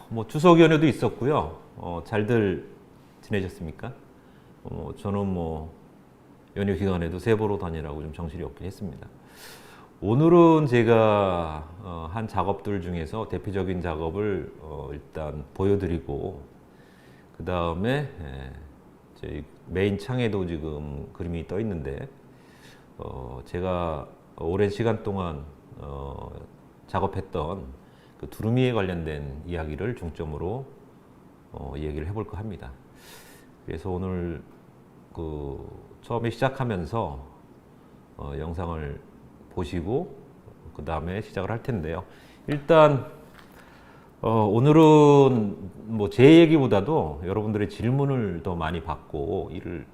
뭐 추석 연휴도 있었고요. 잘들 지내셨습니까? 저는 뭐 연휴 기간에도 세보러 다니라고 좀 정신이 없긴 했습니다. 오늘은 제가 한 작업들 중에서 대표적인 작업을 일단 보여드리고 그 다음에 저희 메인 창에도 지금 그림이 떠 있는데 제가 오랜 시간 동안 작업했던 그 두루미에 관련된 이야기를 중점으로 얘기를 해볼까 합니다. 그래서 오늘 그 처음에 시작하면서 영상을 보시고 그 다음에 시작을 할 텐데요. 일단 오늘은 뭐 제 얘기보다도 여러분들의 질문을 더 많이 받고 일을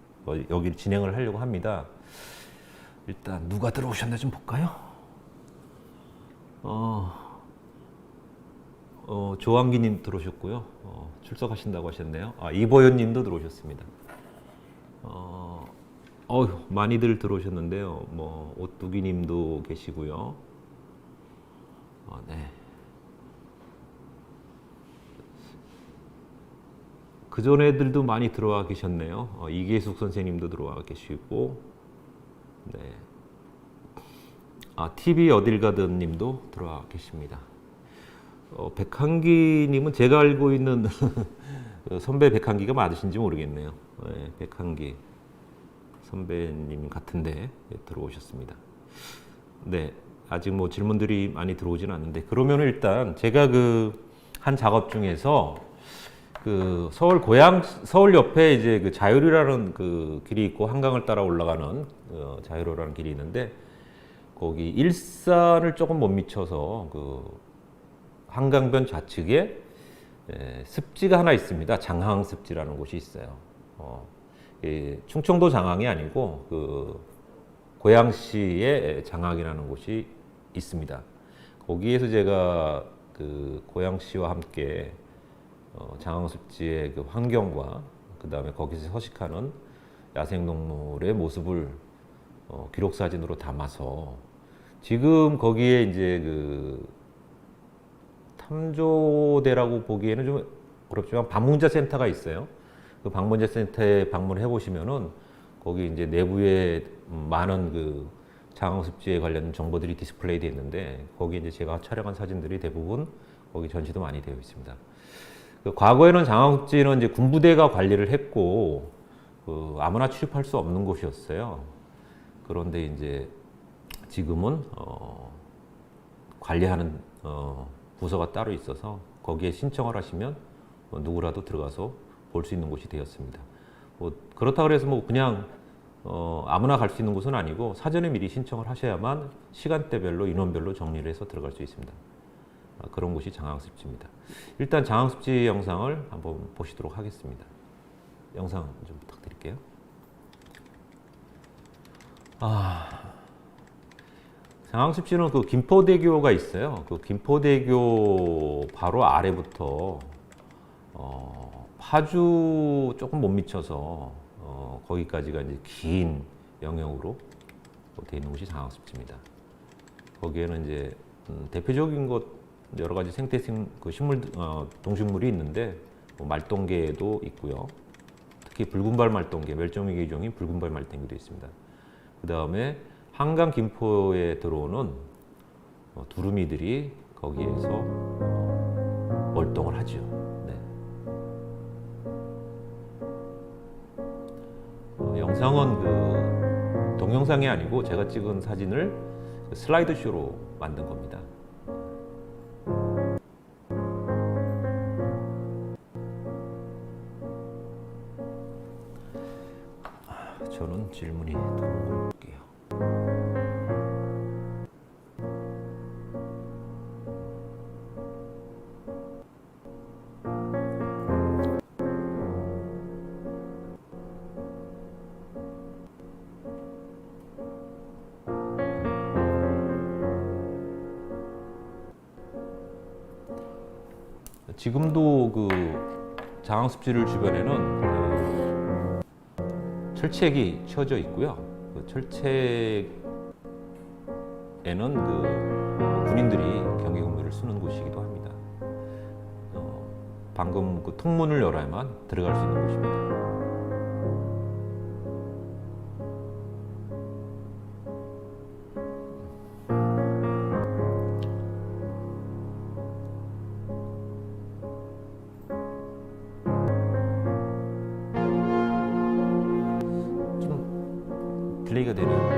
여기 진행을 하려고 합니다. 일단 누가 들어오셨나 좀 볼까요? 조한기님 들어오셨고요. 출석하신다고 하셨네요. 이보연님도 들어오셨습니다. 많이들 들어오셨는데요. 뭐 오뚜기님도 계시고요. 네. 그 전 애들도 많이 들어와 계셨네요. 이계숙 선생님도 들어와 계시고, 네. TV 어딜 가든 님도 들어와 계십니다. 백한기님은 제가 알고 있는 선배 백한기가 맞으신지 모르겠네요. 네, 백한기 선배님 같은데 들어오셨습니다. 네, 아직 뭐 질문들이 많이 들어오진 않는데 그러면 일단 제가 그 한 작업 중에서 그 서울 옆에 이제 그 자유로라는 그 길이 있고 한강을 따라 올라가는 자유로라는 길이 있는데 거기 일산을 조금 못 미쳐서 그 한강변 좌측에 습지가 하나 있습니다. 장항 습지라는 곳이 있어요. 충청도 장항이 아니고 그 고양시의 장항이라는 곳이 있습니다. 거기에서 제가 그 고양시와 함께 장항 습지의 그 환경과 그 다음에 거기서 서식하는 야생동물의 모습을 기록 사진으로 담아서 지금 거기에 이제 그 탐조대라고 보기에는 좀 어렵지만 방문자 센터가 있어요. 그 방문자 센터에 방문해 보시면은 거기 이제 내부에 많은 그 장항습지에 관련 정보들이 디스플레이 되어 있는데 거기 이제 제가 촬영한 사진들이 대부분 거기 전시도 많이 되어 있습니다. 그 과거에는 장항습지는 이제 군부대가 관리를 했고 그 아무나 출입할 수 없는 곳이었어요. 그런데 이제 지금은 관리하는 부서가 따로 있어서 거기에 신청을 하시면 누구라도 들어가서 볼 수 있는 곳이 되었습니다. 뭐 그렇다 그래서 뭐 그냥 아무나 갈 수 있는 곳은 아니고 사전에 미리 신청을 하셔야만 시간대별로 인원별로 정리를 해서 들어갈 수 있습니다. 그런 곳이 장항습지입니다. 일단 장항습지 영상을 한번 보시도록 하겠습니다. 영상 좀 부탁드릴게요. 장항습지는 그 김포대교가 있어요. 그 김포대교 바로 아래부터 파주 조금 못 미쳐서 거기까지가 이제 긴 영역으로 되어 있는 곳이 장항습지입니다. 거기에는 이제 대표적인 것 여러 가지 그 식물, 동식물이 있는데 뭐 말똥개도 있고요. 특히 붉은발 말똥개, 멸종위기 종인 붉은발 말똥개도 있습니다. 그 다음에 한강 김포에 들어오는 두루미들이 거기에서 월동을 하죠. 네. 영상은 그 동영상이 아니고 제가 찍은 사진을 슬라이드 쇼로 만든 겁니다. 저는 질문이 들어온 걸 볼게요. 지금도 그 장항습지를 주변에는 철책이 쳐져 있고요. 그 철책에는 그 군인들이 경계 근무를 쓰는 곳이기도 합니다. 방금 그 통문을 열어야만 들어갈 수 있는 곳입니다. 좀 딜레이가 되네요.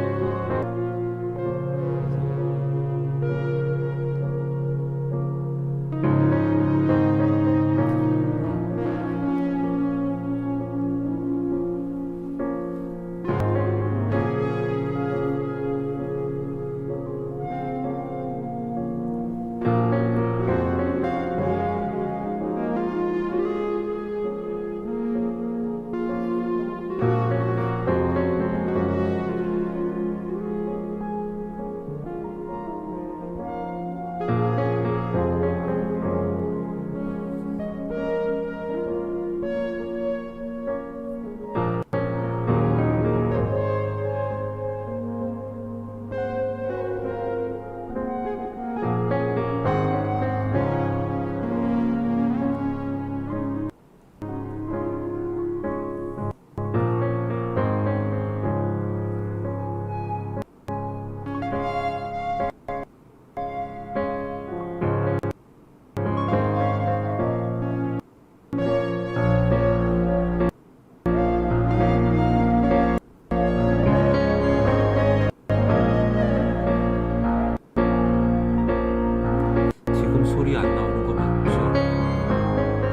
지금 소리 안 나오는 거 맞죠?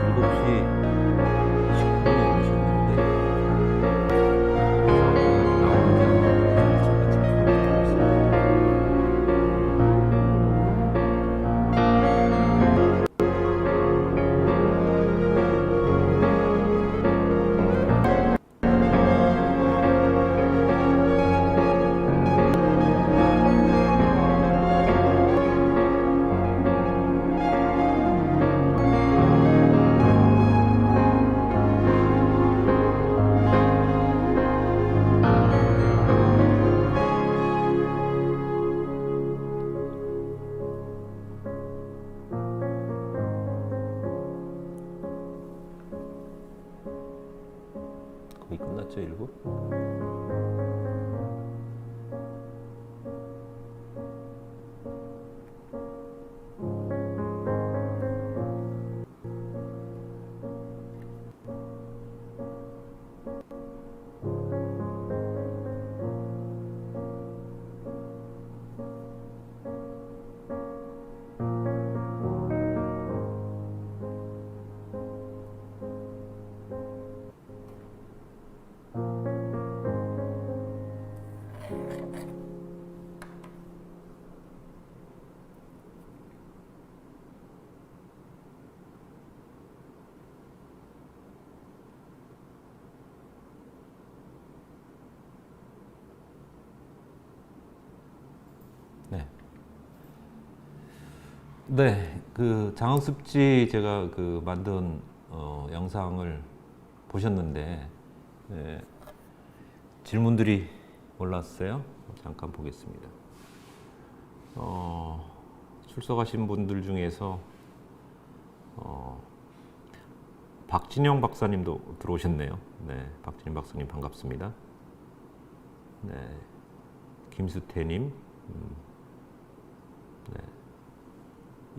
7시 10분에 오셨는데 나오는지 안 나오는지 제가 지금 확인하고 있습니다. 거의 끝났죠, 1부? 네. 네, 그 장학습지 제가 그 만든 영상을 보셨는데 질문들이 올랐어요. 잠깐 보겠습니다. 출석하신 분들 중에서 박진영 박사님도 들어오셨네요. 네, 박진영 박사님 반갑습니다. 네, 김수태님, 네,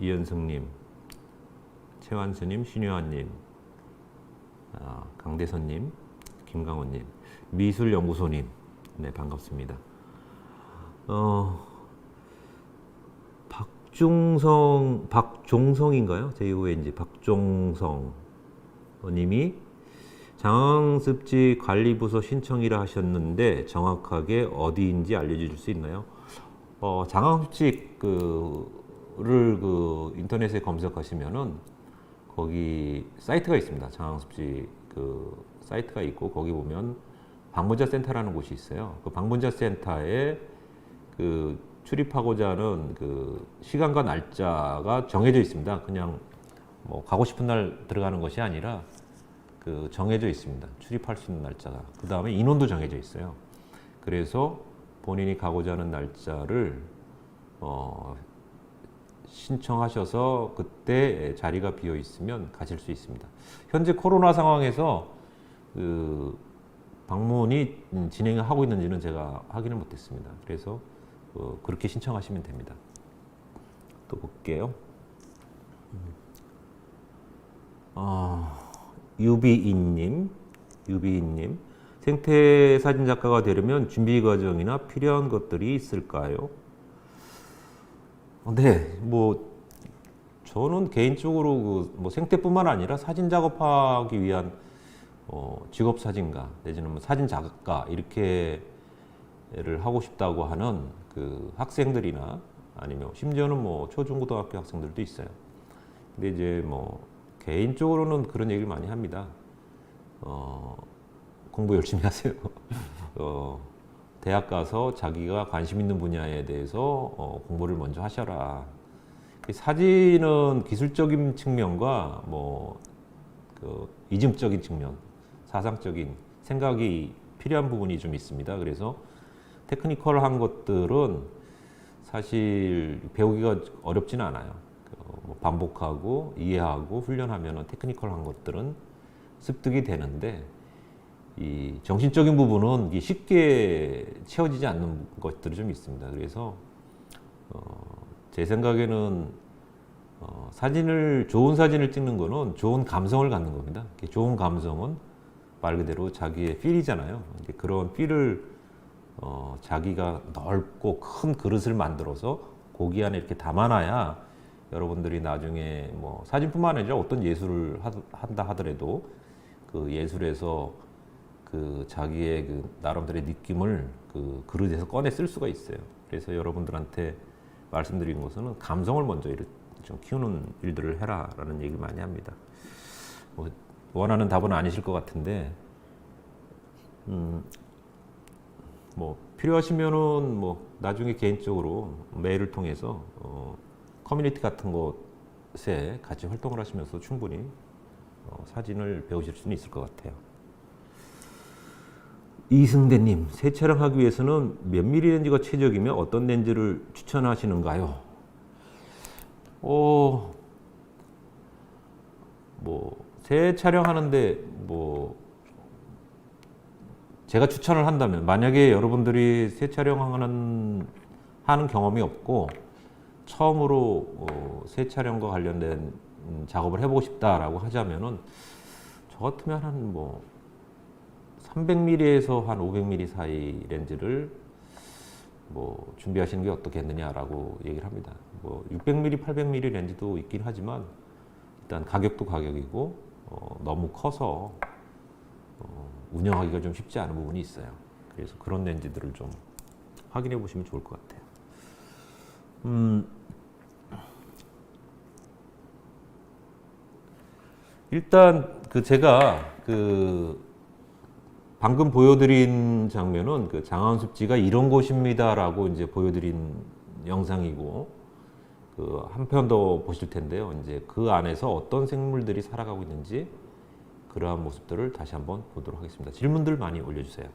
이현승님, 최완수님, 신유환님, 강대선님, 김강원님, 미술연구소님, 네, 반갑습니다. 박종성인가요? JONG 박종성 님이 장학습지 관리부서 신청이라 하셨는데 정확하게 어디인지 알려줄 수 있나요? 장학습지 를 인터넷에 검색하시면은 거기 사이트가 있습니다. 장학습지 사이트가 있고 거기 보면 방문자 센터라는 곳이 있어요. 그 방문자 센터에 출입하고자 하는 시간과 날짜가 정해져 있습니다. 그냥 뭐 가고 싶은 날 들어가는 것이 아니라 정해져 있습니다. 출입할 수 있는 날짜가. 그 다음에 인원도 정해져 있어요. 그래서 본인이 가고자 하는 날짜를 신청하셔서 그때 자리가 비어 있으면 가실 수 있습니다. 현재 코로나 상황에서 그 방문이 진행하고 있는지는 제가 확인을 못했습니다. 그래서 그렇게 신청하시면 됩니다. 또 볼게요. 유비인님, 생태 사진 작가가 되려면 준비 과정이나 필요한 것들이 있을까요? 네, 뭐 저는 개인적으로 뭐 생태뿐만 아니라 사진 작업하기 위한 직업 사진가 내지는 뭐 사진 작가 이렇게를 하고 싶다고 하는 그 학생들이나 아니면 심지어는 뭐 초중고등학교 학생들도 있어요. 근데 이제 뭐 개인적으로는 그런 얘기를 많이 합니다. 공부 열심히 하세요. 대학 가서 자기가 관심 있는 분야에 대해서 공부를 먼저 하셔라. 사진은 기술적인 측면과 그 이중적인 측면, 사상적인 생각이 필요한 부분이 좀 있습니다. 그래서 테크니컬한 것들은 사실 배우기가 어렵지는 않아요. 반복하고 이해하고 훈련하면 테크니컬한 것들은 습득이 되는데 이 정신적인 부분은 쉽게 채워지지 않는 것들이 좀 있습니다. 그래서 제 생각에는 좋은 사진을 찍는 거는 좋은 감성을 갖는 겁니다. 좋은 감성은 말 그대로 자기의 필이잖아요. 그런 필을 자기가 넓고 큰 그릇을 만들어서 고기 안에 이렇게 담아놔야 여러분들이 나중에 뭐 사진뿐만 아니라 어떤 예술을 한다 하더라도 그 예술에서 그 자기의 그 나름대로의 느낌을 그 그릇에서 꺼내 쓸 수가 있어요. 그래서 여러분들한테 말씀드리는 것은 감성을 먼저 좀 키우는 일들을 해라라는 얘기를 많이 합니다. 뭐 원하는 답은 아니실 것 같은데, 뭐 필요하시면은 뭐 나중에 개인적으로 메일을 통해서 커뮤니티 같은 곳에 같이 활동을 하시면서 충분히 사진을 배우실 수는 있을 것 같아요. 이승대님, 새 촬영하기 위해서는 몇 미리 렌즈가 최적이며 어떤 렌즈를 추천하시는가요? 새 촬영하는데 제가 추천을 한다면, 만약에 여러분들이 새 촬영하는 경험이 없고 처음으로 새 촬영과 관련된 작업을 해보고 싶다라고 하자면은 저 같으면 한 300mm에서 한 500mm 사이 렌즈를 준비하시는 게 어떻겠느냐라고 얘기를 합니다. 600mm, 800mm 렌즈도 있긴 하지만 일단 가격도 가격이고 너무 커서 운영하기가 좀 쉽지 않은 부분이 있어요. 그래서 그런 렌즈들을 좀 확인해 보시면 좋을 것 같아요. 일단 제가 방금 보여드린 장면은 장안습지가 이런 곳입니다라고 이제 보여드린 영상이고 한 편 더 보실 텐데요. 이제 그 안에서 어떤 생물들이 살아가고 있는지 그러한 모습들을 다시 한번 보도록 하겠습니다. 질문들 많이 올려주세요.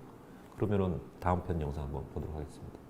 그러면은 다음 편 영상 한번 보도록 하겠습니다.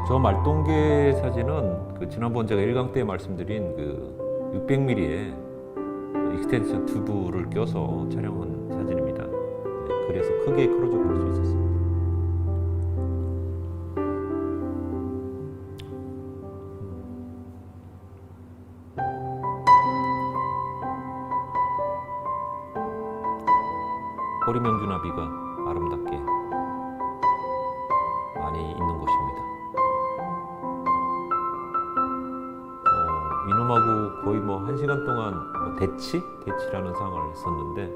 저 말동계 사진은 그 지난번 제가 1강 때 말씀드린 그 600mm의 익스텐션 튜브를 껴서 촬영한 사진입니다. 네, 그래서 크게 클로즈업 할 수 있었습니다. 호리명주나비가 아름답게 많이 있는 곳입니다. 이놈하고 거의 뭐 1시간 동안 대치라는 상을 했었는데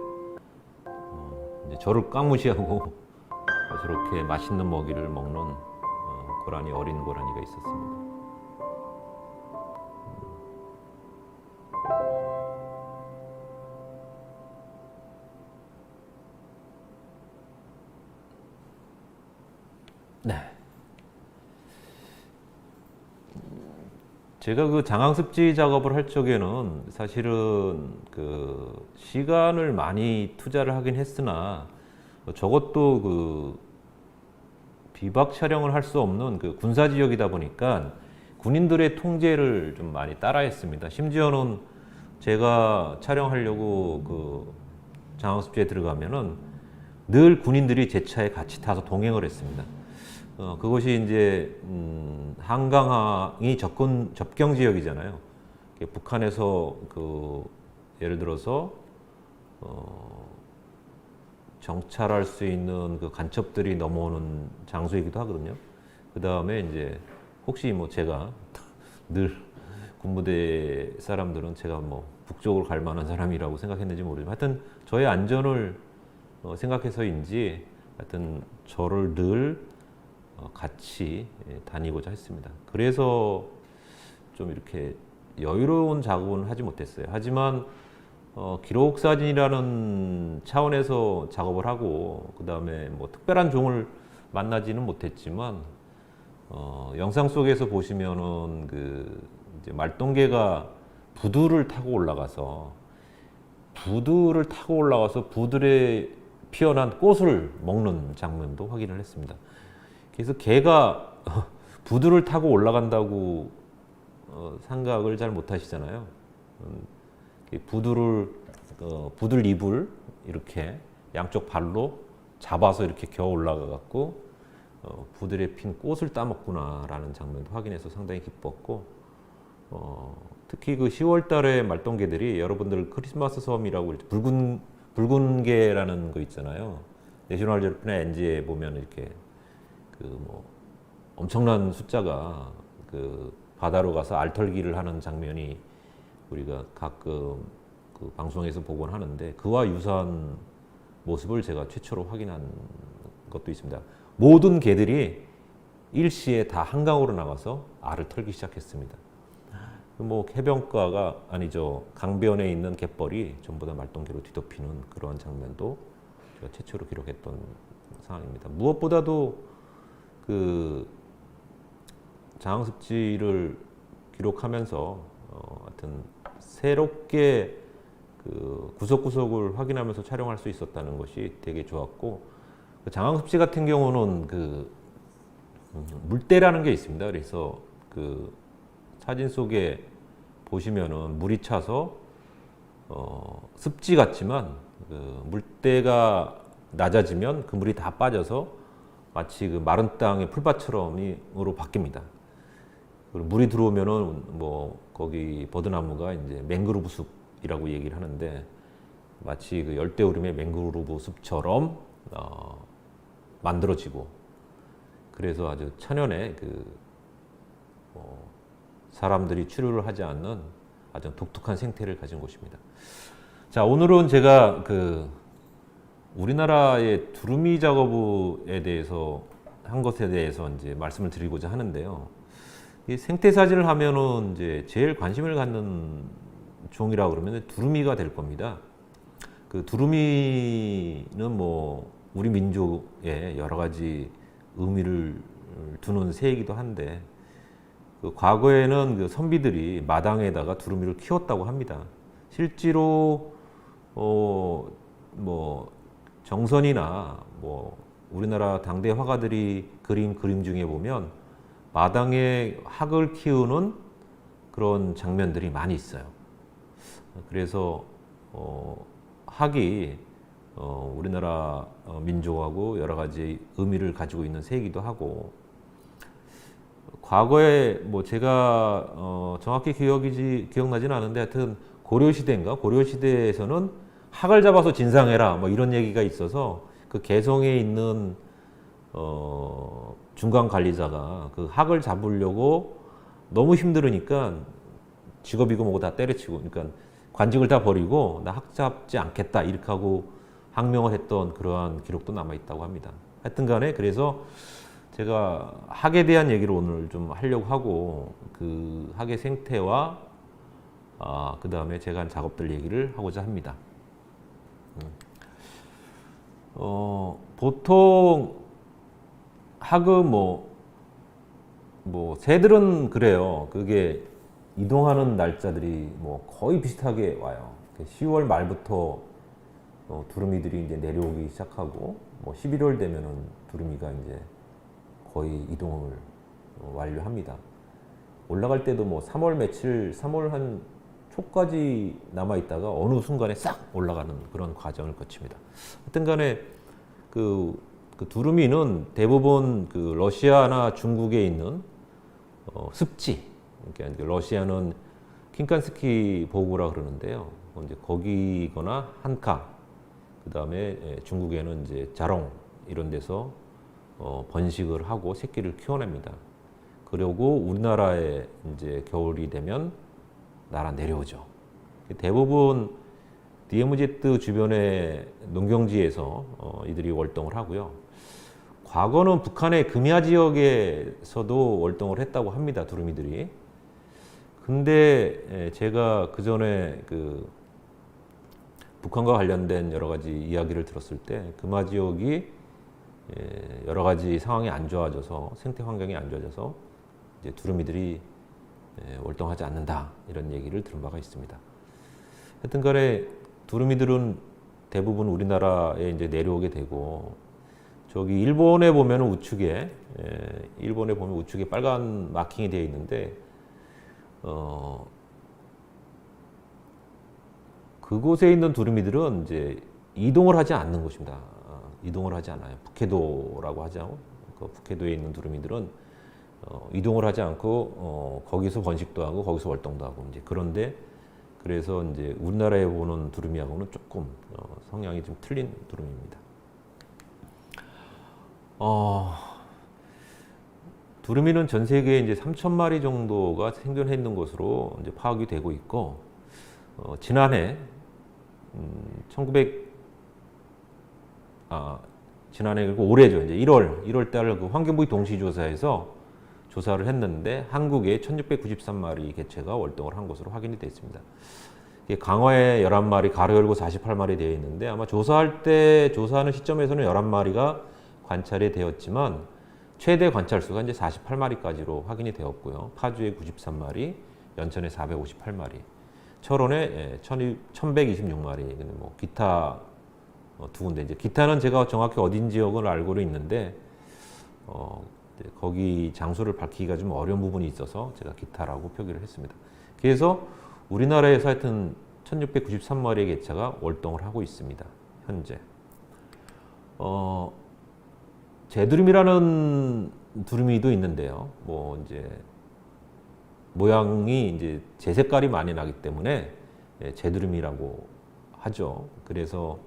이제 저를 깡무시하고 저렇게 맛있는 먹이를 먹는 고라니, 어린 고라니가 있었습니다. 네. 제가 그 장항습지 작업을 할 적에는 사실은 그 시간을 많이 투자를 하긴 했으나 저것도 그 비박 촬영을 할 수 없는 그 군사 지역이다 보니까 군인들의 통제를 좀 많이 따라했습니다. 심지어는 제가 촬영하려고 그 장항습지에 들어가면은 늘 군인들이 제 차에 같이 타서 동행을 했습니다. 그것이 이제 한강항이 접경 지역이잖아요. 북한에서 그 예를 들어서 정찰할 수 있는 그 간첩들이 넘어오는 장소이기도 하거든요. 그 다음에 이제 혹시 뭐 제가 늘 군부대 사람들은 제가 뭐 북쪽으로 갈 만한 사람이라고 생각했는지 모르지만 하여튼 저의 안전을 생각해서인지 하여튼 저를 늘 같이 다니고자 했습니다. 그래서 좀 이렇게 여유로운 작업은 하지 못했어요. 하지만 기록 사진이라는 차원에서 작업을 하고 그 다음에 뭐 특별한 종을 만나지는 못했지만 영상 속에서 보시면은 그 이제 말동개가 부두를 타고 올라가서 부들에 피어난 꽃을 먹는 장면도 확인을 했습니다. 그래서 개가 부두를 타고 올라간다고 생각을 잘 못하시잖아요. 부들 잎을 이렇게 양쪽 발로 잡아서 이렇게 겨우 올라가 갖고 부들에 핀 꽃을 따먹구나라는 장면도 확인해서 상당히 기뻤고 특히 그 10월달에 말동개들이 여러분들 크리스마스 섬이라고 붉은 개라는 거 있잖아요. 내셔널 지오그래피나 NG에 보면 이렇게 그 뭐 엄청난 숫자가 그 바다로 가서 알털기를 하는 장면이 우리가 가끔 그 방송에서 보곤 하는데 그와 유사한 모습을 제가 최초로 확인한 것도 있습니다. 모든 개들이 일시에 다 한강으로 나가서 알을 털기 시작했습니다. 뭐 해변가가 아니죠. 강변에 있는 갯벌이 전부 다 말동개로 뒤덮이는 그러한 장면도 제가 최초로 기록했던 상황입니다. 무엇보다도 그 장항습지를 기록하면서 하여튼 새롭게 그 구석구석을 확인하면서 촬영할 수 있었다는 것이 되게 좋았고 그 장항습지 같은 경우는 그 물대라는 게 있습니다. 그래서 그 사진 속에 보시면은 물이 차서 습지 같지만 그 물대가 낮아지면 그 물이 다 빠져서 마치 그 마른 땅의 풀밭처럼으로 바뀝니다. 그리고 물이 들어오면은 뭐 거기 버드나무가 이제 맹그로브 숲이라고 얘기를 하는데 마치 그 열대우림의 맹그로브 숲처럼 만들어지고 그래서 아주 천연의 그 사람들이 출유를 하지 않는 아주 독특한 생태를 가진 곳입니다. 자, 오늘은 제가 그 우리나라의 두루미 작업에 대해서 한 것에 대해서 이제 말씀을 드리고자 하는데요. 이 생태 사진을 하면은 이제 제일 관심을 갖는 종이라고 그러면 두루미가 될 겁니다. 그 두루미는 뭐 우리 민족의 여러 가지 의미를 두는 새이기도 한데 그 과거에는 그 선비들이 마당에다가 두루미를 키웠다고 합니다. 실제로 뭐 정선이나 뭐 우리나라 당대 화가들이 그림 중에 보면 마당에 학을 키우는 그런 장면들이 많이 있어요. 그래서 학이 우리나라 민족하고 여러 가지 의미를 가지고 있는 새이기도 하고, 과거에 뭐 제가 정확히 기억나지는 않은데 하여튼 고려시대에서는 학을 잡아서 진상해라 뭐 이런 얘기가 있어서 그 개성에 있는 중간 관리자가 그 학을 잡으려고 너무 힘들으니까 직업이고 뭐고 다 때려치고, 그러니까 관직을 다 버리고 나 학 잡지 않겠다 이렇게 하고 항명을 했던 그러한 기록도 남아 있다고 합니다. 하여튼 간에 그래서 제가 학에 대한 얘기를 오늘 좀 하려고 하고, 그 학의 생태와 그 다음에 제가 한 작업들 얘기를 하고자 합니다. 보통 학은 새들은 그래요. 그게 이동하는 날짜들이 뭐 거의 비슷하게 와요. 10월 말부터 두루미들이 이제 내려오기 시작하고, 뭐 11월 되면은 두루미가 이제 거의 이동을 완료합니다. 올라갈 때도 뭐 3월 한 초까지 남아 있다가 어느 순간에 싹 올라가는 그런 과정을 거칩니다. 하여튼 간에 그 두루미는 대부분 그 러시아나 중국에 있는 습지, 그러니까 러시아는 킨칸스키 보고라 그러는데요. 이제 거기거나 한카, 그 다음에 중국에는 이제 자롱 이런 데서 번식을 하고 새끼를 키워냅니다. 그리고 우리나라에 이제 겨울이 되면 날아 내려오죠. 대부분 DMZ 주변의 농경지에서 이들이 월동을 하고요. 과거는 북한의 금야 지역에서도 월동을 했다고 합니다, 두루미들이. 근데 제가 그 전에 그 북한과 관련된 여러 가지 이야기를 들었을 때 금야 지역이 여러 가지 상황이 안 좋아져서, 생태 환경이 안 좋아져서 이제 두루미들이 월동하지 않는다 이런 얘기를 들은 바가 있습니다. 하여튼 간에 두루미들은 대부분 우리나라에 이제 내려오게 되고, 저기 일본에 보면 우측에 빨간 마킹이 되어 있는데 그곳에 있는 두루미들은 이제 이동을 하지 않는 곳입니다. 이동을 하지 않아요. 북해도라고 하죠. 그 북해도에 있는 두루미들은 이동을 하지 않고 거기서 번식도 하고 거기서 월동도 하고, 이제 그런데 그래서 이제 우리나라에 보는 두루미하고는 조금 성향이 좀 틀린 두루미입니다. 두루미는 전 세계에 이제 3,000마리 정도가 생존해 있는 것으로 이제 파악이 되고 있고, 지난해 지난해 그리고 올해죠. 이제 1월 달 그 환경부의 동시조사에서 조사를 했는데 한국에 1,693마리 개체가 월동을 한 것으로 확인이 됐습니다. 강화에 11마리, 가로 열고 48마리 되어 있는데, 아마 조사하는 시점에서는 11마리가 관찰이 되었지만 최대 관찰수가 이제 48마리까지로 확인이 되었고요. 파주에 93마리, 연천에 458마리, 철원에 1,126마리, 뭐 기타 두 군데, 이제 기타는 제가 정확히 어딘 지역을 알고는 있는데 거기 장소를 밝히기가 좀 어려운 부분이 있어서 제가 기타라고 표기를 했습니다. 그래서 우리나라에서 하여튼 1,693마리의 개체가 월동을 하고 있습니다, 현재. 제두루미라는 두루미도 있는데요. 뭐 이제 모양이 이제 제 색깔이 많이 나기 때문에 제두루미라고 하죠. 그래서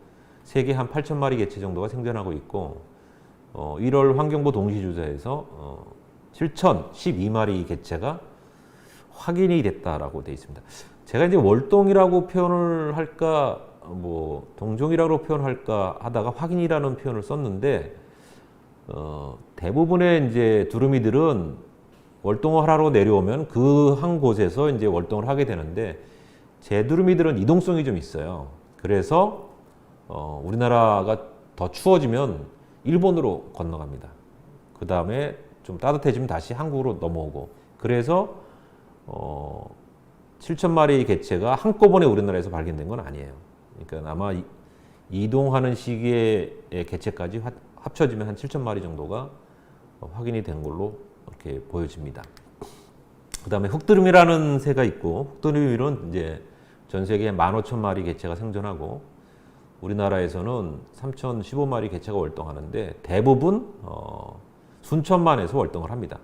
세계 한 8,000마리 개체 정도가 생존하고 있고, 1월 환경부 동시조사에서 7,012마리 개체가 확인이 됐다라고 되어 있습니다. 제가 이제 월동이라고 표현을 할까, 뭐 동종이라고 표현할까 하다가 확인이라는 표현을 썼는데, 대부분의 이제 두루미들은 월동을 하러 내려오면 그 한 곳에서 이제 월동을 하게 되는데, 제두루미들은 이동성이 좀 있어요. 그래서 우리나라가 더 추워지면 일본으로 건너갑니다. 그 다음에 좀 따뜻해지면 다시 한국으로 넘어오고, 그래서 7,000마리 개체가 한꺼번에 우리나라에서 발견된 건 아니에요. 그러니까 아마 이동하는 시기에 개체까지 합쳐지면 한 7,000마리 정도가 확인이 된 걸로 이렇게 보여집니다. 그 다음에 흑두루미라는 새가 있고, 흑두루미는 이제 전 세계에 15,000마리 개체가 생존하고, 우리나라에서는 3,015마리 개체가 월동하는데, 대부분 순천만에서 월동을 합니다.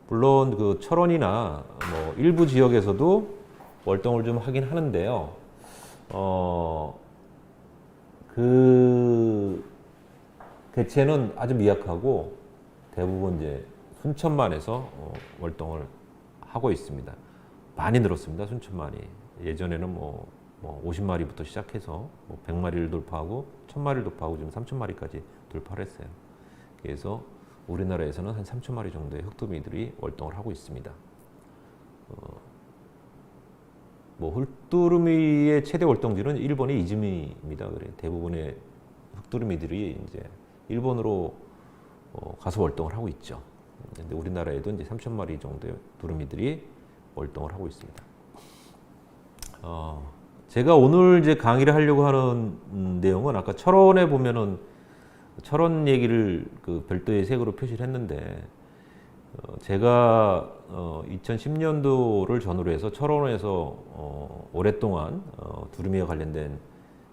물론 그 철원이나 뭐 일부 지역에서도 월동을 좀 하긴 하는데요. 그 개체는 아주 미약하고 대부분 이제 순천만에서 월동을 하고 있습니다. 많이 늘었습니다. 순천만이. 예전에는 뭐 50마리부터 시작해서 100마리를 돌파하고 1000마리를 돌파하고 지금 3000마리까지 돌파를 했어요. 그래서 우리나라에서는 한 3000마리 정도의 흑두루미들이 월동을 하고 있습니다. 흑두루미의 최대 월동지는 일본의 이즈미입니다. 그래 대부분의 흑두루미들이 이제 일본으로 가서 월동을 하고 있죠. 근데 우리나라에도 이제 3000마리 정도의 두루미들이 월동을 하고 있습니다. 제가 오늘 이제 강의를 하려고 하는 내용은 아까 철원에 보면은 철원 얘기를 그 별도의 색으로 표시를 했는데 제가 2010년도를 전후로 해서 철원에서 오랫동안 두루미와 관련된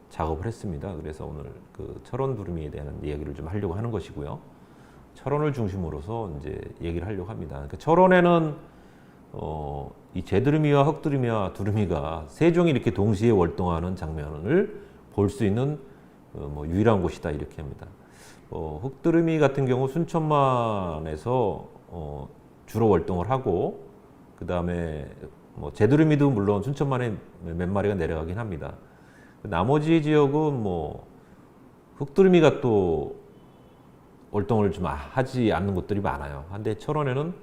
작업을 했습니다. 그래서 오늘 그 철원 두루미에 대한 이야기를 좀 하려고 하는 것이고요. 철원을 중심으로서 이제 얘기를 하려고 합니다. 그러니까 철원에는 이 제두루미와 흑두루미와 두루미가 세 종이 이렇게 동시에 월동하는 장면을 볼 수 있는 유일한 곳이다 이렇게 합니다. 흑두루미 같은 경우 순천만에서 주로 월동을 하고 그 다음에 제두루미도 물론 순천만에 몇 마리가 내려가긴 합니다. 나머지 지역은 흑두루미가 또 월동을 좀 하지 않는 곳들이 많아요. 한데 철원에는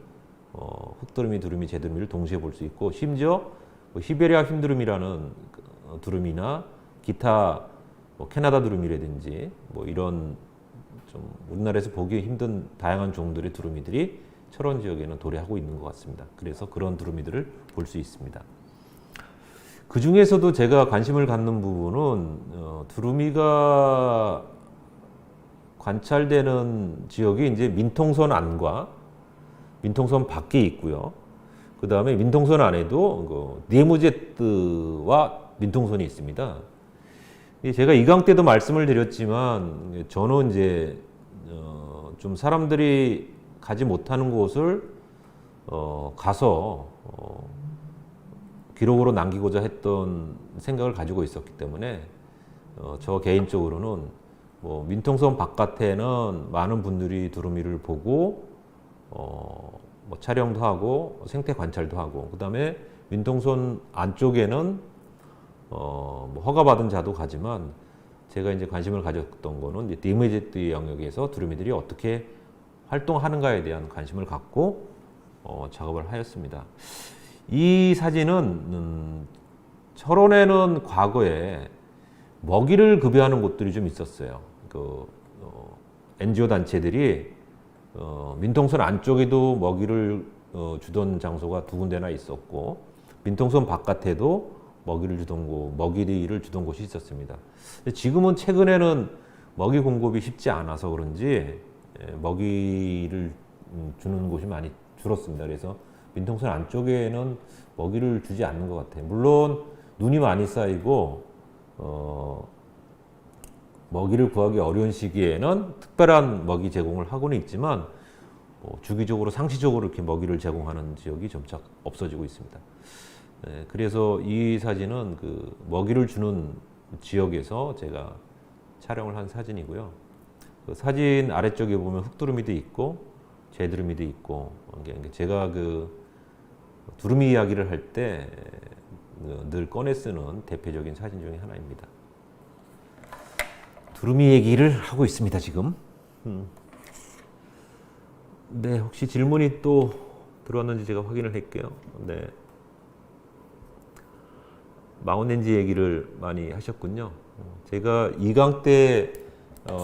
흑두루미, 두루미, 제두루미를 동시에 볼 수 있고 심지어 시베리아 흰두루미라는 두루미나 기타 캐나다 두루미라든지 이런 좀 우리나라에서 보기 힘든 다양한 종들의 두루미들이 철원 지역에는 도래하고 있는 것 같습니다. 그래서 그런 두루미들을 볼 수 있습니다. 그 중에서도 제가 관심을 갖는 부분은 두루미가 관찰되는 지역이 이제 민통선 안과 민통선 밖에 있고요. 그 다음에 민통선 안에도 니에모제트와 민통선이 있습니다. 제가 이강 때도 말씀을 드렸지만 저는 이제 좀 사람들이 가지 못하는 곳을 가서 기록으로 남기고자 했던 생각을 가지고 있었기 때문에 저 개인적으로는 민통선 바깥에는 많은 분들이 두루미를 보고 촬영도 하고 생태 관찰도 하고 그 다음에 민통선 안쪽에는 허가받은 자도 가지만 제가 이제 관심을 가졌던 거는 이제 니에모제트 영역에서 두루미들이 어떻게 활동하는가에 대한 관심을 갖고 작업을 하였습니다. 이 사진은 철원에는 과거에 먹이를 급여하는 곳들이 좀 있었어요. NGO 단체들이 민통선 안쪽에도 먹이를 주던 장소가 두 군데나 있었고 민통선 바깥에도 먹이를 주던 곳이 있었습니다. 근데 지금은 최근에는 먹이 공급이 쉽지 않아서 그런지 먹이를 주는 곳이 많이 줄었습니다. 그래서 민통선 안쪽에는 먹이를 주지 않는 것 같아요. 물론 눈이 많이 쌓이고 먹이를 구하기 어려운 시기에는 특별한 먹이 제공을 하고는 있지만 주기적으로 상시적으로 이렇게 먹이를 제공하는 지역이 점차 없어지고 있습니다. 그래서 이 사진은 그 먹이를 주는 지역에서 제가 촬영을 한 사진이고요. 그 사진 아래쪽에 보면 흑두루미도 있고 제두루미도 있고 제가 그 두루미 이야기를 할 때 늘 꺼내 쓰는 대표적인 사진 중에 하나입니다. 두루미 얘기를 하고 있습니다, 지금. 네, 혹시 질문이 또 들어왔는지 제가 확인을 할게요. 네. 마운렌지 얘기를 많이 하셨군요. 제가 2강 때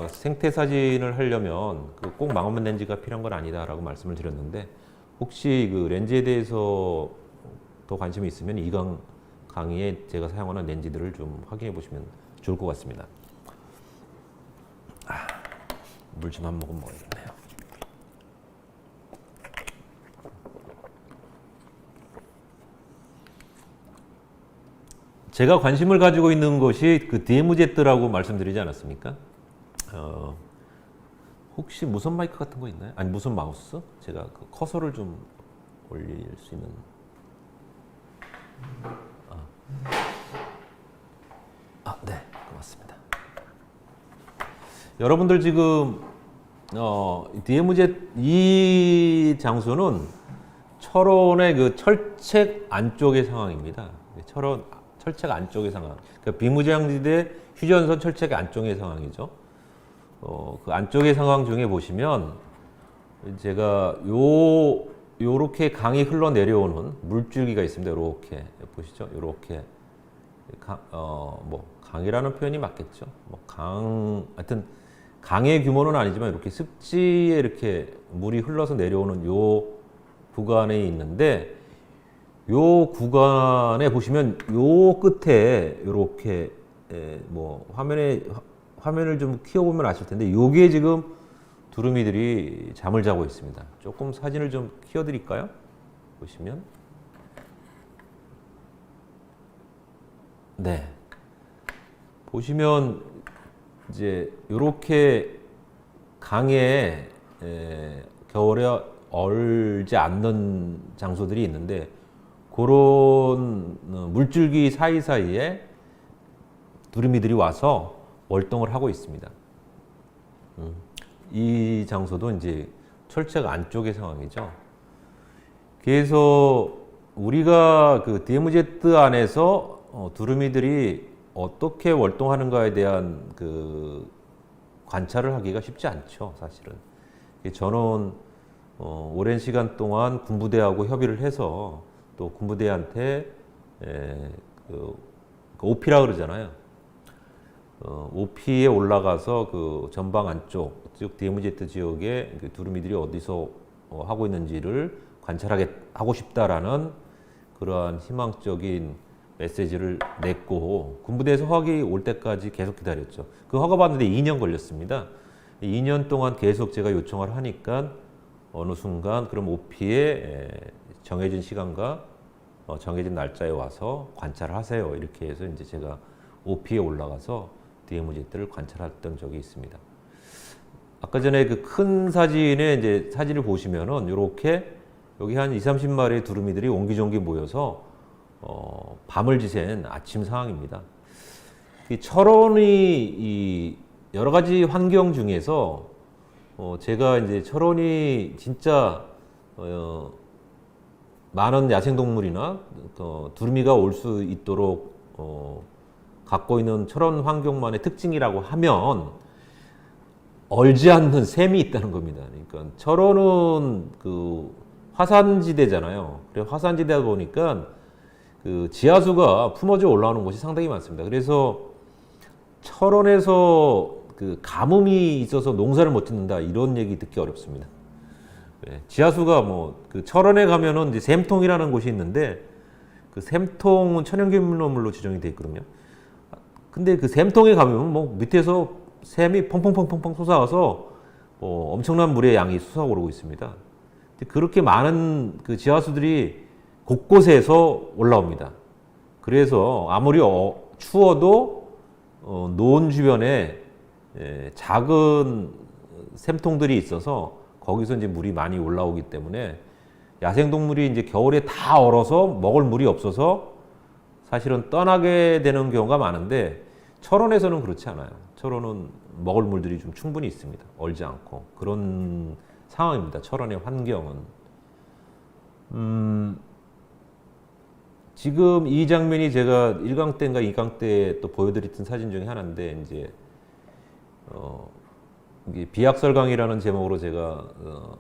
생태 사진을 하려면 꼭 마운렌지가 필요한 건 아니다라고 말씀을 드렸는데 혹시 그 렌즈에 대해서 더 관심이 있으면 2강 강의에 제가 사용하는 렌즈들을 좀 확인해 보시면 좋을 것 같습니다. 물 좀 한 모금 먹어야겠네요. 제가 관심을 가지고 있는 것이 그 DMZ라고 말씀드리지 않았습니까? 혹시 무선 마이크 같은 거 있나요? 아니 무선 마우스? 제가 그 커서를 좀 올릴 수 있는. 네, 고맙습니다. 여러분들 지금 DMZ 이 장소는 철원의 그 철책 안쪽의 상황입니다. 철책 안쪽의 상황. 그러니까 비무장지대 휴전선 철책 안쪽의 상황이죠. 그 안쪽의 상황 중에 보시면 제가 요렇게 강이 흘러내려오는 물줄기가 있습니다. 요렇게 보시죠. 요렇게 뭐 강이라는 표현이 맞겠죠. 뭐 하여튼 강의 규모는 아니지만 이렇게 습지에 이렇게 물이 흘러서 내려오는 요 구간에 있는데, 요 구간에 보시면 요 끝에 요렇게 뭐 화면을 좀 키워보면 아실 텐데, 요게 지금 두루미들이 잠을 자고 있습니다. 조금 사진을 좀 키워드릴까요? 보시면. 네. 보시면 이제 요렇게 강에 겨울에 얼지 않는 장소들이 있는데, 그런 물줄기 사이사이에 두루미들이 와서 월동을 하고 있습니다. 이 장소도 이제 철책 안쪽의 상황이죠. 그래서 우리가 그 DMZ 안에서 두루미들이 어떻게 월동하는가에 대한 그 관찰을 하기가 쉽지 않죠, 사실은. 저는 오랜 시간 동안 군부대하고 협의를 해서 또 군부대한테 그 OP라 그러잖아요. OP에 올라가서 그 전방 안쪽, 즉 DMZ 지역에 그 두루미들이 어디서 하고 있는지를 관찰하고 싶다라는 그러한 희망적인 메시지를 냈고, 군부대에서 허가가 올 때까지 계속 기다렸죠. 그 허가 받는데 2년 걸렸습니다. 2년 동안 계속 제가 요청을 하니까 어느 순간 그럼 OP에 정해진 시간과 정해진 날짜에 와서 관찰을 하세요. 이렇게 해서 이제 제가 OP에 올라가서 DMZ를 관찰했던 적이 있습니다. 아까 전에 그 큰 사진에 이제 사진을 보시면은 이렇게 여기 한 20-30마리의 두루미들이 옹기종기 모여서 밤을 지샌 아침 상황입니다. 이 철원이 이 여러 가지 환경 중에서 제가 이제 철원이 진짜 많은 야생동물이나 두루미가 올 수 있도록 갖고 있는 철원 환경만의 특징이라고 하면 얼지 않는 샘이 있다는 겁니다. 그러니까 철원은 그 화산지대잖아요. 그래 화산지대다 보니까 그 지하수가 품어져 올라오는 곳이 상당히 많습니다. 그래서 철원에서 그 가뭄이 있어서 농사를 못 짓는다 이런 얘기 듣기 어렵습니다. 지하수가 뭐 그 철원에 가면은 이제 샘통이라는 곳이 있는데, 그 샘통은 천연기념물로 지정이 돼 있거든요. 근데 그 샘통에 가면 뭐 밑에서 샘이 펑펑펑펑펑 솟아와서 엄청난 물의 양이 솟아오르고 있습니다. 그렇게 많은 그 지하수들이 곳곳에서 올라옵니다. 그래서 아무리 추워도 노원 주변에 작은 샘통들이 있어서 거기서 이제 물이 많이 올라오기 때문에 야생동물이 이제 겨울에 다 얼어서 먹을 물이 없어서 사실은 떠나게 되는 경우가 많은데, 철원에서는 그렇지 않아요. 철원은 먹을 물들이 좀 충분히 있습니다. 얼지 않고. 그런 상황입니다. 철원의 환경은. 지금 이 장면이 제가 1강 때인가 2강 때 또 보여드렸던 사진 중에 하나인데, 이제 비약설강이라는 제목으로 제가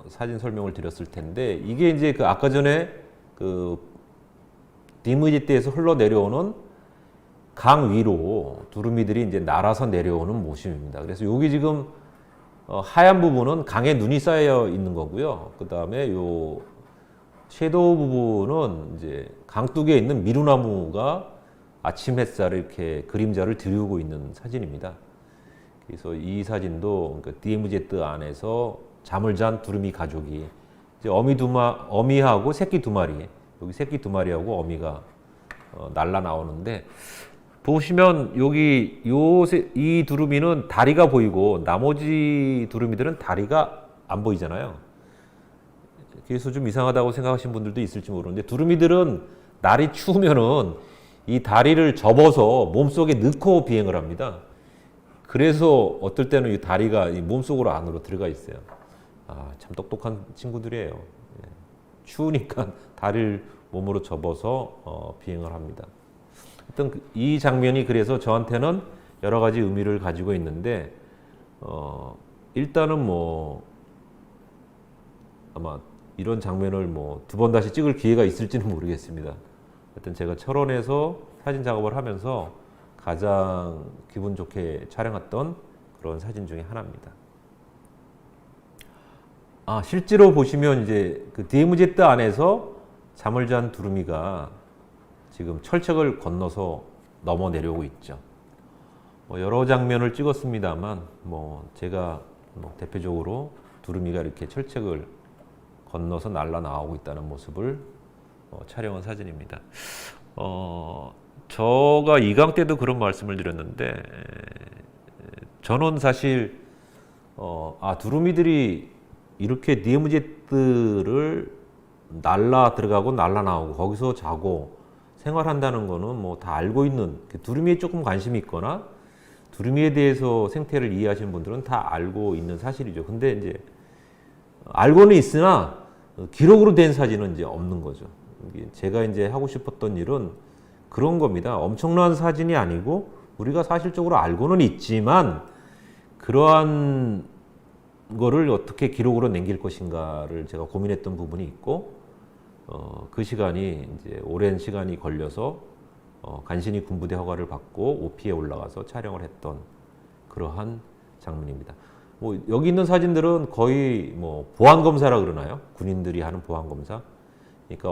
사진 설명을 드렸을 텐데, 이게 이제 그 아까 전에 그 DMZ에서 흘러내려오는 강 위로 두루미들이 이제 날아서 내려오는 모습입니다. 그래서 여기 지금 하얀 부분은 강에 눈이 쌓여 있는 거고요. 그 다음에 요 섀도우 부분은 이제 강둑에 있는 미루나무가 아침 햇살을 이렇게 그림자를 들이우고 있는 사진입니다. 그래서 이 사진도 그러니까 DMZ 안에서 잠을 잔 두루미 가족이 이제 어미하고 새끼 두 마리, 여기 새끼 두 마리하고 어미가 날라 나오는데, 보시면 여기 이 두루미는 다리가 보이고 나머지 두루미들은 다리가 안 보이잖아요. 그래서 좀 이상하다고 생각하시는 분들도 있을지 모르는데 두루미들은 날이 추우면은 이 다리를 접어서 몸속에 넣고 비행을 합니다. 그래서 어떨 때는 이 다리가 이 몸속으로 안으로 들어가 있어요. 아, 참 똑똑한 친구들이에요. 예. 추우니까 다리를 몸으로 접어서 비행을 합니다. 하여튼 이 장면이 그래서 저한테는 여러 가지 의미를 가지고 있는데 일단은 뭐 아마 이런 장면을 뭐 두 번 다시 찍을 기회가 있을지는 모르겠습니다. 하여튼 제가 철원에서 사진 작업을 하면서 가장 기분 좋게 촬영했던 그런 사진 중에 하나입니다. 아, 실제로 보시면 이제 그 DMZ 안에서 잠을 잔 두루미가 지금 철책을 건너서 넘어 내려오고 있죠. 뭐 여러 장면을 찍었습니다만 뭐 제가 뭐 대표적으로 두루미가 이렇게 철책을 건너서 날라 나오고 있다는 모습을 촬영한 사진입니다. 저가 2강 때도 그런 말씀을 드렸는데 저는 사실 두루미들이 이렇게 DMZ를 날라 들어가고 날라 나오고 거기서 자고 생활한다는 거는 뭐 다 알고 있는, 두루미에 조금 관심이 있거나 두루미에 대해서 생태를 이해하시는 분들은 다 알고 있는 사실이죠. 근데 이제 알고는 있으나 기록으로 된 사진은 이제 없는 거죠. 제가 이제 하고 싶었던 일은 그런 겁니다. 엄청난 사진이 아니고 우리가 사실적으로 알고는 있지만 그러한 거를 어떻게 기록으로 남길 것인가를 제가 고민했던 부분이 있고 그 시간이 이제 오랜 시간이 걸려서 간신히 군부대 허가를 받고 OP에 올라가서 촬영을 했던 그러한 장면입니다. 뭐 여기 있는 사진들은 거의 뭐 보안 검사라 그러나요? 군인들이 하는 보안 검사. 그러니까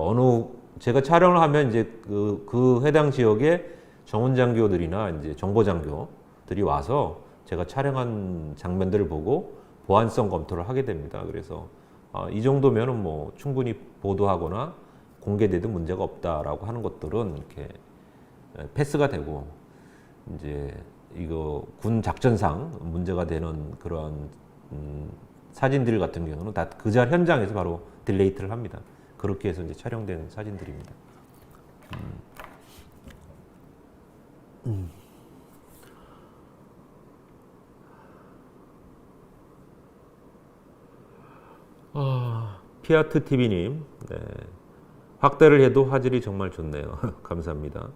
제가 촬영을 하면 이제 그 해당 지역의 정훈 장교들이나 이제 정보 장교들이 와서 제가 촬영한 장면들을 보고 보안성 검토를 하게 됩니다. 그래서 이 정도면은 뭐 충분히 보도하거나 공개돼도 문제가 없다라고 하는 것들은 이렇게 패스가 되고 이제 이거 군 작전상 문제가 되는 그러한 사진들 같은 경우는 다 그 자리 현장에서 바로 딜레이트를 합니다. 그렇게 해서 이제 촬영된 사진들입니다. 피아트 TV님, 네. 확대를 해도 화질이 정말 좋네요. 감사합니다.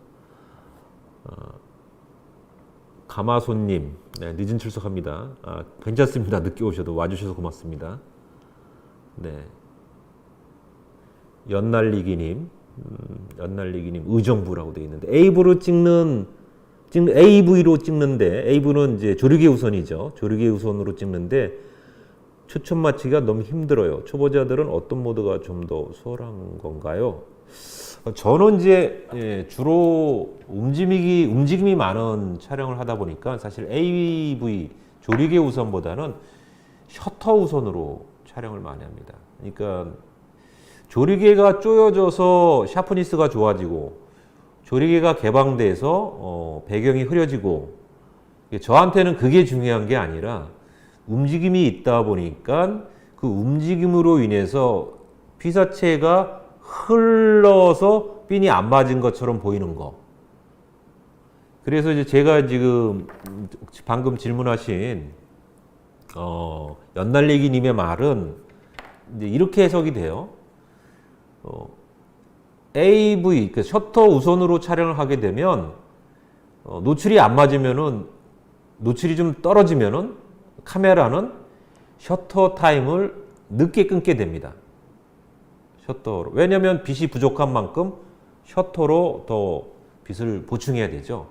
가마손님, 네, 늦은 출석합니다. 괜찮습니다. 늦게 오셔도 와주셔서 고맙습니다. 네. 연날리기님, 의정부라고 되어 있는데 AV로 찍는데 AV는 이제 조리개 우선이죠. 조리개 우선으로 찍는데 초점 맞추기가 너무 힘들어요. 초보자들은 어떤 모드가 좀 더 수월한 건가요? 저는 이제 주로 움직임이 많은 촬영을 하다 보니까 사실 AV 조리개 우선보다는 셔터 우선으로 촬영을 많이 합니다. 그러니까 조리개가 쪼여져서 샤프니스가 좋아지고 조리개가 개방돼서 배경이 흐려지고 저한테는 그게 중요한 게 아니라 움직임이 있다 보니까 그 움직임으로 인해서 피사체가 흘러서 핀이 안 맞은 것처럼 보이는 거. 그래서 이제 제가 지금 방금 질문하신 연날리기님의 말은 이제 이렇게 해석이 돼요. AV, 그 셔터 우선으로 촬영을 하게 되면 노출이 안 맞으면은 노출이 좀 떨어지면은 카메라는 셔터 타임을 늦게 끊게 됩니다. 셔터로. 왜냐하면 빛이 부족한 만큼 셔터로 더 빛을 보충해야 되죠.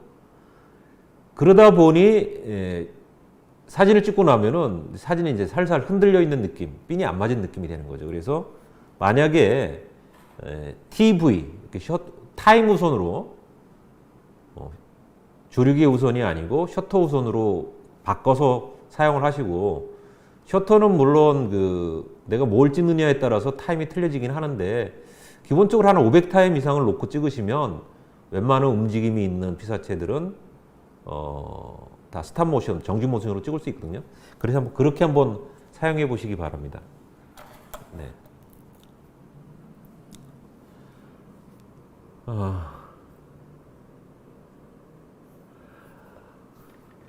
그러다 보니 사진을 찍고 나면은 사진이 이제 살살 흔들려 있는 느낌, 핀이 안 맞은 느낌이 되는 거죠. 그래서 만약에 TV, 타임 우선으로 조리개 우선이 아니고 셔터 우선으로 바꿔서 사용을 하시고, 셔터는 물론 내가 뭘 찍느냐에 따라서 타임이 틀려지긴 하는데 기본적으로 한 500타임 이상을 놓고 찍으시면 웬만한 움직임이 있는 피사체들은 다 스탑 모션, 정지 모션으로 찍을 수 있거든요. 그래서 한번 그렇게 한번 사용해 보시기 바랍니다. 네.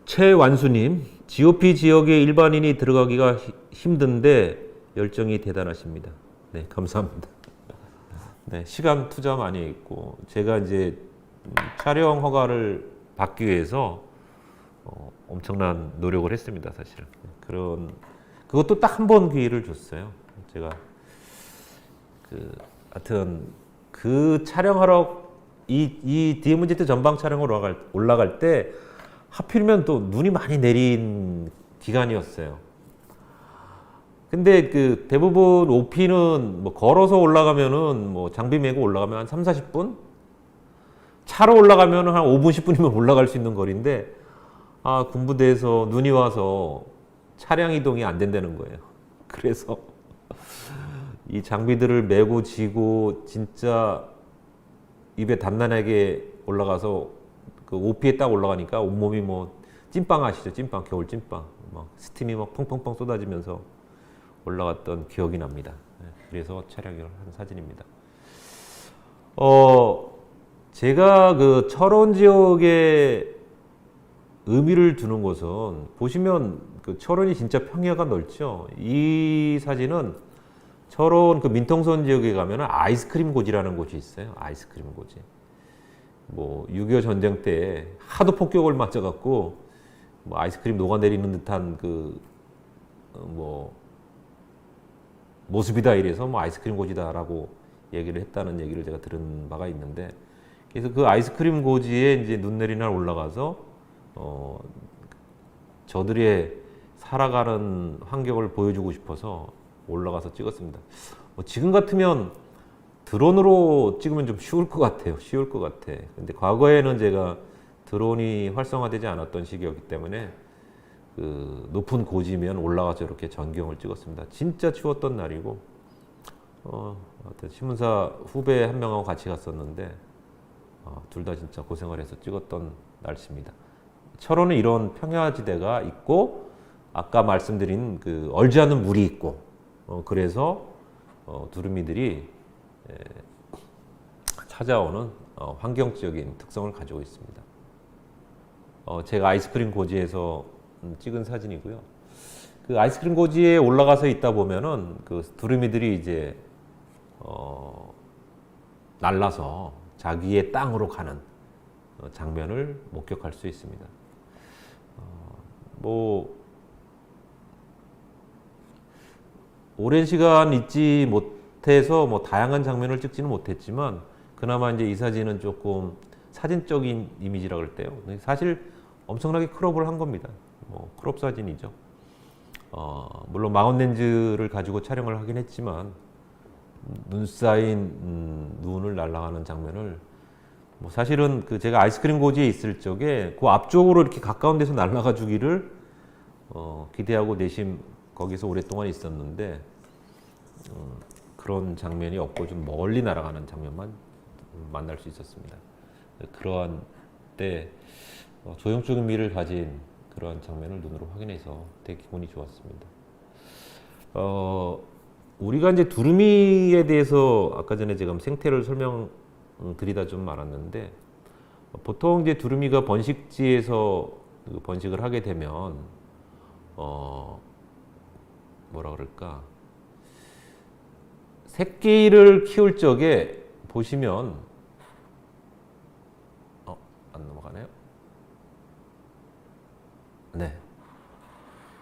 최완수님, GOP 지역에 일반인이 들어가기가 힘든데 열정이 대단하십니다. 네, 감사합니다. 네, 시간 투자 많이 했고 제가 이제 촬영 허가를 받기 위해서 엄청난 노력을 했습니다, 사실은. 그것도 딱 한 번 기회를 줬어요. 제가 하여튼 그 촬영하러 이 DMZ 전방 촬영으로 올라갈 때 하필이면 또 눈이 많이 내린 기간이었어요. 근데 그 대부분 OP는 뭐 걸어서 올라가면은 뭐 장비 메고 올라가면 한 3, 40분? 차로 올라가면은 한 5분, 10분이면 올라갈 수 있는 거리인데 군부대에서 눈이 와서 차량 이동이 안 된다는 거예요. 그래서 이 장비들을 메고 지고 진짜 입에 단단하게 올라가서 그 OP에 딱 올라가니까 온몸이 뭐 찐빵 아시죠? 찐빵, 겨울 찐빵. 막 스팀이 막 펑펑펑 쏟아지면서 올라갔던 기억이 납니다. 그래서 촬영을 한 사진입니다. 제가 그 철원 지역에 의미를 두는 것은 보시면 그 철원이 진짜 평야가 넓죠. 이 사진은 철원 그 민통선 지역에 가면 아이스크림 고지라는 곳이 있어요. 아이스크림 고지. 뭐 6.25 전쟁 때 하도 폭격을 맞아갖고 뭐 아이스크림 녹아내리는 듯한 뭐 모습이다 이래서 뭐 아이스크림 고지다라고 얘기를 했다는 얘기를 제가 들은 바가 있는데, 그래서 그 아이스크림 고지에 이제 눈 내리는 날 올라가서 저들의 살아가는 환경을 보여주고 싶어서 올라가서 찍었습니다. 지금 같으면 드론으로 찍으면 좀 쉬울 것 같아요. 쉬울 것 같아. 근데 과거에는 제가 드론이 활성화되지 않았던 시기였기 때문에 그 높은 고지면 올라가서 이렇게 전경을 찍었습니다. 진짜 추웠던 날이고, 신문사 후배 한 명하고 같이 갔었는데, 둘 다 진짜 고생을 해서 찍었던 날씨입니다. 철원은 이런 평야지대가 있고, 아까 말씀드린 그 얼지 않는 물이 있고, 그래서 두루미들이 찾아오는 환경적인 특성을 가지고 있습니다. 제가 아이스크림 고지에서 찍은 사진이고요. 그 아이스크림 고지에 올라가서 있다 보면은 그 두루미들이 이제 날라서 자기의 땅으로 가는 장면을 목격할 수 있습니다. 뭐 오랜 시간 있지 못해서 뭐 다양한 장면을 찍지는 못했지만 그나마 이제 이 사진은 조금 사진적인 이미지라 그럴때요. 사실 엄청나게 크롭을 한 겁니다. 뭐 크롭 사진이죠. 물론 망원 렌즈를 가지고 촬영을 하긴 했지만 눈 쌓인 눈을 날아가는 장면을 뭐 사실은 그 제가 아이스크림 고지에 있을 적에 그 앞쪽으로 이렇게 가까운 데서 날아가 주기를 기대하고 내심 거기서 오랫동안 있었는데 그런 장면이 없고 좀 멀리 날아가는 장면만 만날 수 있었습니다. 그러한 때 조형적인 미를 가진 그러한 장면을 눈으로 확인해서 되게 기분이 좋았습니다. 우리가 이제 두루미에 대해서 아까 전에 제가 생태를 설명드리다 좀 말았는데, 보통 이제 두루미가 번식지에서 번식을 하게 되면 뭐라 그럴까, 새끼를 키울 적에 보시면 안 넘어가네요. 네,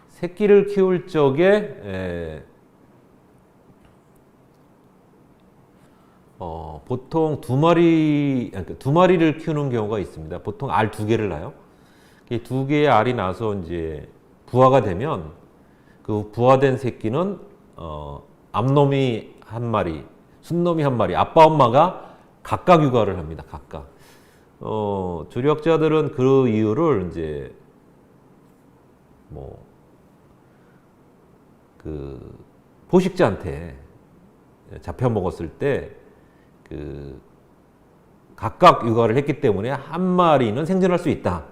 새끼를 키울 적에 보통 두 마리를 키우는 경우가 있습니다. 보통 알 2개를 낳아요. 이 2개의 알이 나서 이제 부화가 되면 그 부화된 새끼는 암놈이 한 마리, 순놈이 한 마리, 아빠 엄마가 각각 육아를 합니다. 각각. 조리학자들은 그 이유를 이제 뭐 그 포식자한테 잡혀 먹었을 때 그 각각 육아를 했기 때문에 한 마리는 생존할 수 있다.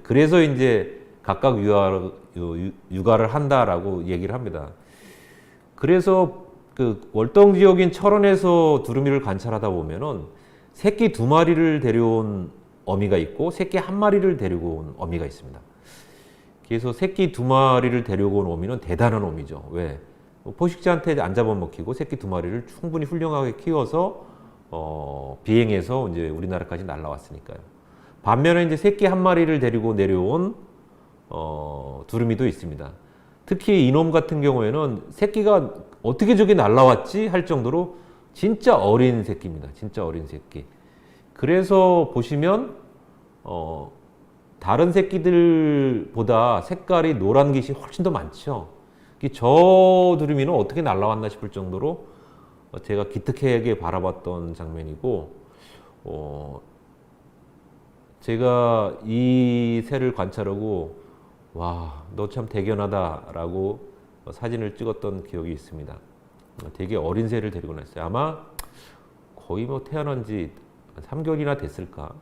그래서 이제 각각 육아를 한다라고 얘기를 합니다. 그래서 그 월동 지역인 철원에서 두루미를 관찰하다 보면은 새끼 2마리를 데려온 어미가 있고 새끼 1마리를 데리고 온 어미가 있습니다. 그래서 새끼 2마리를 데리고 온 어미는 대단한 어미죠. 왜? 포식자한테 안 잡아먹히고 새끼 2마리를 충분히 훌륭하게 키워서 비행해서 이제 우리나라까지 날라왔으니까요. 반면에 이제 새끼 1마리를 데리고 내려온 두루미도 있습니다. 특히 이놈 같은 경우에는 새끼가 어떻게 저기 날라왔지 할 정도로 진짜 어린 새끼입니다. 진짜 어린 새끼. 그래서 보시면 다른 새끼들보다 색깔이 노란 깃이 훨씬 더 많죠. 저 두루미는 어떻게 날라왔나 싶을 정도로 제가 기특하게 바라봤던 장면이고, 제가 이 새를 관찰하고 와, 너 참 대견하다라고 사진을 찍었던 기억이 있습니다. 되게 어린 새를 데리고 났어요. 아마 거의 뭐 태어난 지 3개월이나 됐을까?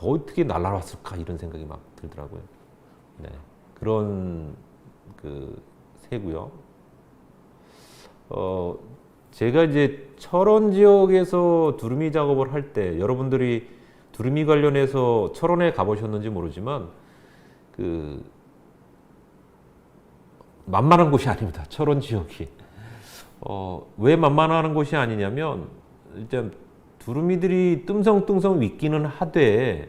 어떻게 날아왔을까? 이런 생각이 막 들더라고요. 네, 그런 그 새고요. 제가 이제 철원 지역에서 두루미 작업을 할 때 여러분들이 두루미 관련해서 철원에 가보셨는지 모르지만 그 만만한 곳이 아닙니다. 철원 지역이. 왜 만만한 곳이 아니냐면 일단 두루미들이 뜸성뜸성 윗기는 하되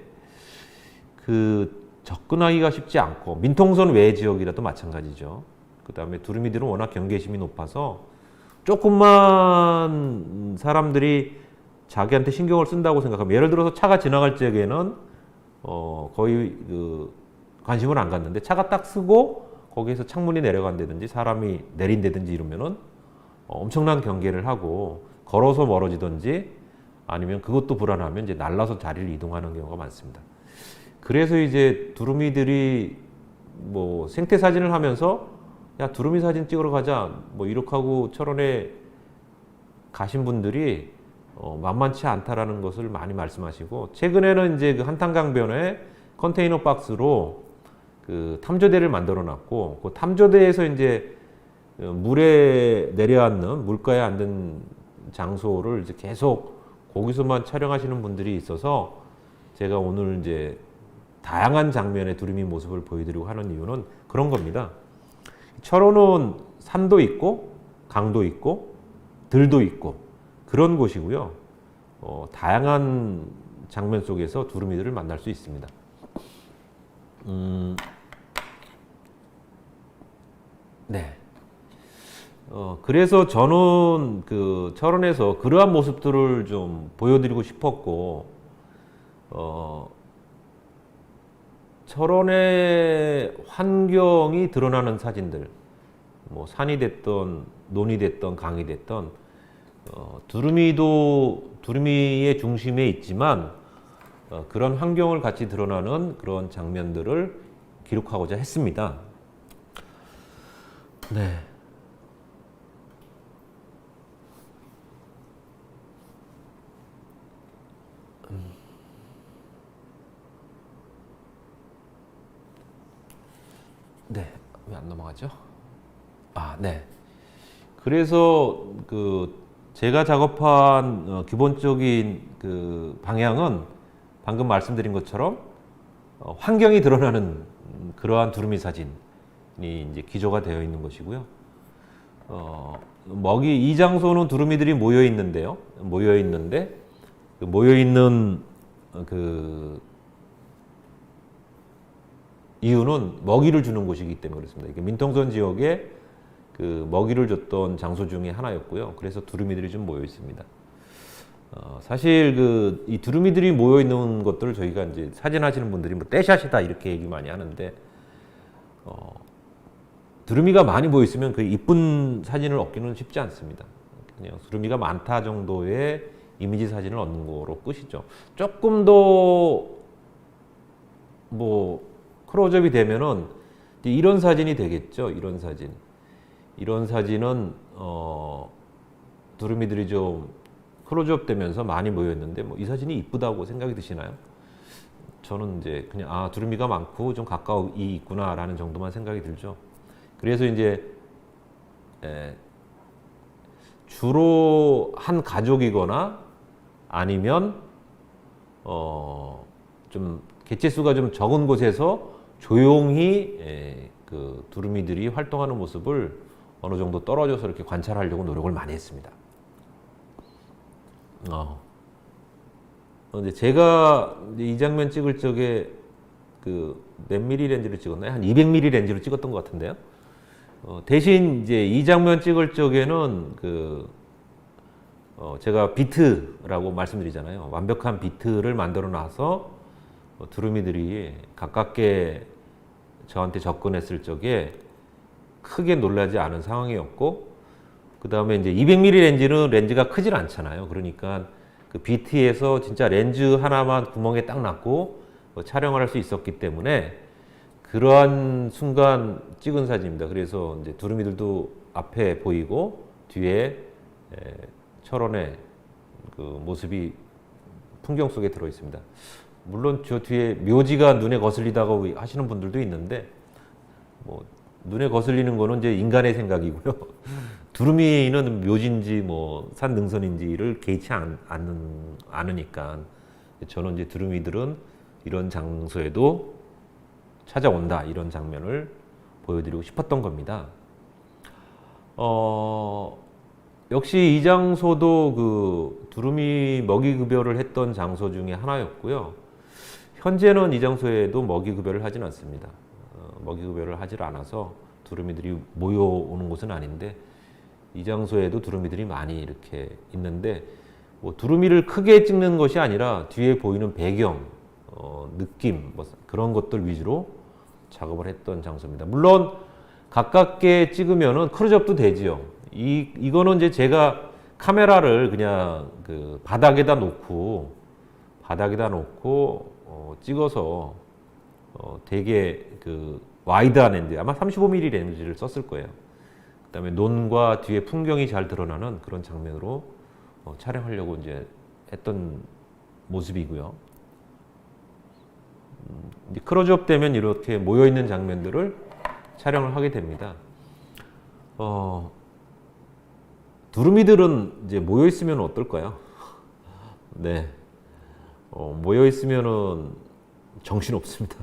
그 접근하기가 쉽지 않고 민통선 외 지역이라도 마찬가지죠. 그 다음에 두루미들은 워낙 경계심이 높아서 조금만 사람들이 자기한테 신경을 쓴다고 생각하면, 예를 들어서 차가 지나갈 적에는 거의 그 관심을 안 갖는데 차가 딱 쓰고 거기에서 창문이 내려간다든지 사람이 내린다든지 이러면은 엄청난 경계를 하고 걸어서 멀어지든지 아니면 그것도 불안하면 이제 날라서 자리를 이동하는 경우가 많습니다. 그래서 이제 두루미들이 뭐 생태 사진을 하면서 야, 두루미 사진 찍으러 가자 뭐 이렇게 하고 철원에 가신 분들이 만만치 않다라는 것을 많이 말씀하시고, 최근에는 이제 그 한탄강변에 컨테이너 박스로 그 탐조대를 만들어 놨고, 그 탐조대에서 이제 물에 내려앉는 물가에 앉는 장소를 이제 계속 거기서만 촬영하시는 분들이 있어서 제가 오늘 이제 다양한 장면의 두루미 모습을 보여드리고 하는 이유는 그런 겁니다. 철원은 산도 있고 강도 있고 들도 있고 그런 곳이고요. 다양한 장면 속에서 두루미들을 만날 수 있습니다. 네. 그래서 저는 그 철원에서 그러한 모습들을 좀 보여드리고 싶었고, 철원의 환경이 드러나는 사진들, 뭐 산이 됐던 논이 됐던 강이 됐던, 두루미도 두루미의 중심에 있지만 그런 환경을 같이 드러나는 그런 장면들을 기록하고자 했습니다. 네. 네, 왜 안 넘어가죠? 네. 그래서 그 제가 작업한 기본적인 그 방향은 방금 말씀드린 것처럼 환경이 드러나는 그러한 두루미 사진이 이제 기조가 되어 있는 것이고요. 이 장소는 두루미들이 모여 있는데 그 모여 있는 그 이유는 먹이를 주는 곳이기 때문에 그렇습니다. 이게 민통선 지역에 그 먹이를 줬던 장소 중에 하나였고요. 그래서 두루미들이 좀 모여 있습니다. 사실 이 두루미들이 모여 있는 것들을 저희가 이제 사진하시는 분들이 뭐 떼샷이다 이렇게 얘기 많이 하는데, 두루미가 많이 모여 있으면 그 이쁜 사진을 얻기는 쉽지 않습니다. 그냥 두루미가 많다 정도의 이미지 사진을 얻는 거로 끝이죠. 조금 더 뭐 클로즈업이 되면은 이런 사진이 되겠죠. 이런 사진은 두루미들이 좀 클로즈업 되면서 많이 모였는데 뭐 이 사진이 이쁘다고 생각이 드시나요? 저는 이제 그냥 두루미가 많고 좀 가까이 있구나라는 정도만 생각이 들죠. 그래서 이제 주로 한 가족이거나 아니면 좀 개체수가 좀 적은 곳에서 조용히 그 두루미들이 활동하는 모습을 어느 정도 떨어져서 이렇게 관찰하려고 노력을 많이 했습니다. 근데 제가 이 장면 찍을 적에 그 몇 미리 렌즈로 찍었나요? 한 200mm 렌즈로 찍었던 것 같은데요. 대신 이제 이 장면 찍을 적에는 제가 비트라고 말씀드리잖아요. 완벽한 비트를 만들어 놔서 두루미들이 가깝게 저한테 접근했을 적에 크게 놀라지 않은 상황이었고, 그 다음에 이제 200mm 렌즈는 렌즈가 크질 않잖아요. 그러니까 그 비트에서 진짜 렌즈 하나만 구멍에 딱 넣고 촬영을 할 수 있었기 때문에 그러한 순간 찍은 사진입니다. 그래서 이제 두루미들도 앞에 보이고 뒤에 철원의 그 모습이 풍경 속에 들어 있습니다. 물론 저 뒤에 묘지가 눈에 거슬리다고 하시는 분들도 있는데, 뭐 눈에 거슬리는 거는 이제 인간의 생각이고요. 두루미는 묘지인지 뭐 산 능선인지를 개의치 않으니까 저는 이제 두루미들은 이런 장소에도 찾아온다, 이런 장면을 보여드리고 싶었던 겁니다. 역시 이 장소도 그 두루미 먹이 급여를 했던 장소 중에 하나였고요. 현재는 이 장소에도 먹이 급여를 하진 않습니다. 먹이 급여를 하질 않아서 두루미들이 모여오는 곳은 아닌데, 이 장소에도 두루미들이 많이 이렇게 있는데, 뭐 두루미를 크게 찍는 것이 아니라 뒤에 보이는 배경, 느낌, 뭐 그런 것들 위주로 작업을 했던 장소입니다. 물론 가깝게 찍으면은 클로즈업도 되지요. 이거는 이제 제가 카메라를 그냥 그 바닥에다 놓고 찍어서 되게 그 와이드한 렌즈, 아마 35mm 렌즈를 썼을 거예요. 그다음에 논과 뒤에 풍경이 잘 드러나는 그런 장면으로 촬영하려고 이제 했던 모습이고요. 이제 클로즈업 되면 이렇게 모여 있는 장면들을 촬영을 하게 됩니다. 두루미들은 이제 모여 있으면 어떨까요? 네, 모여 있으면은 정신 없습니다.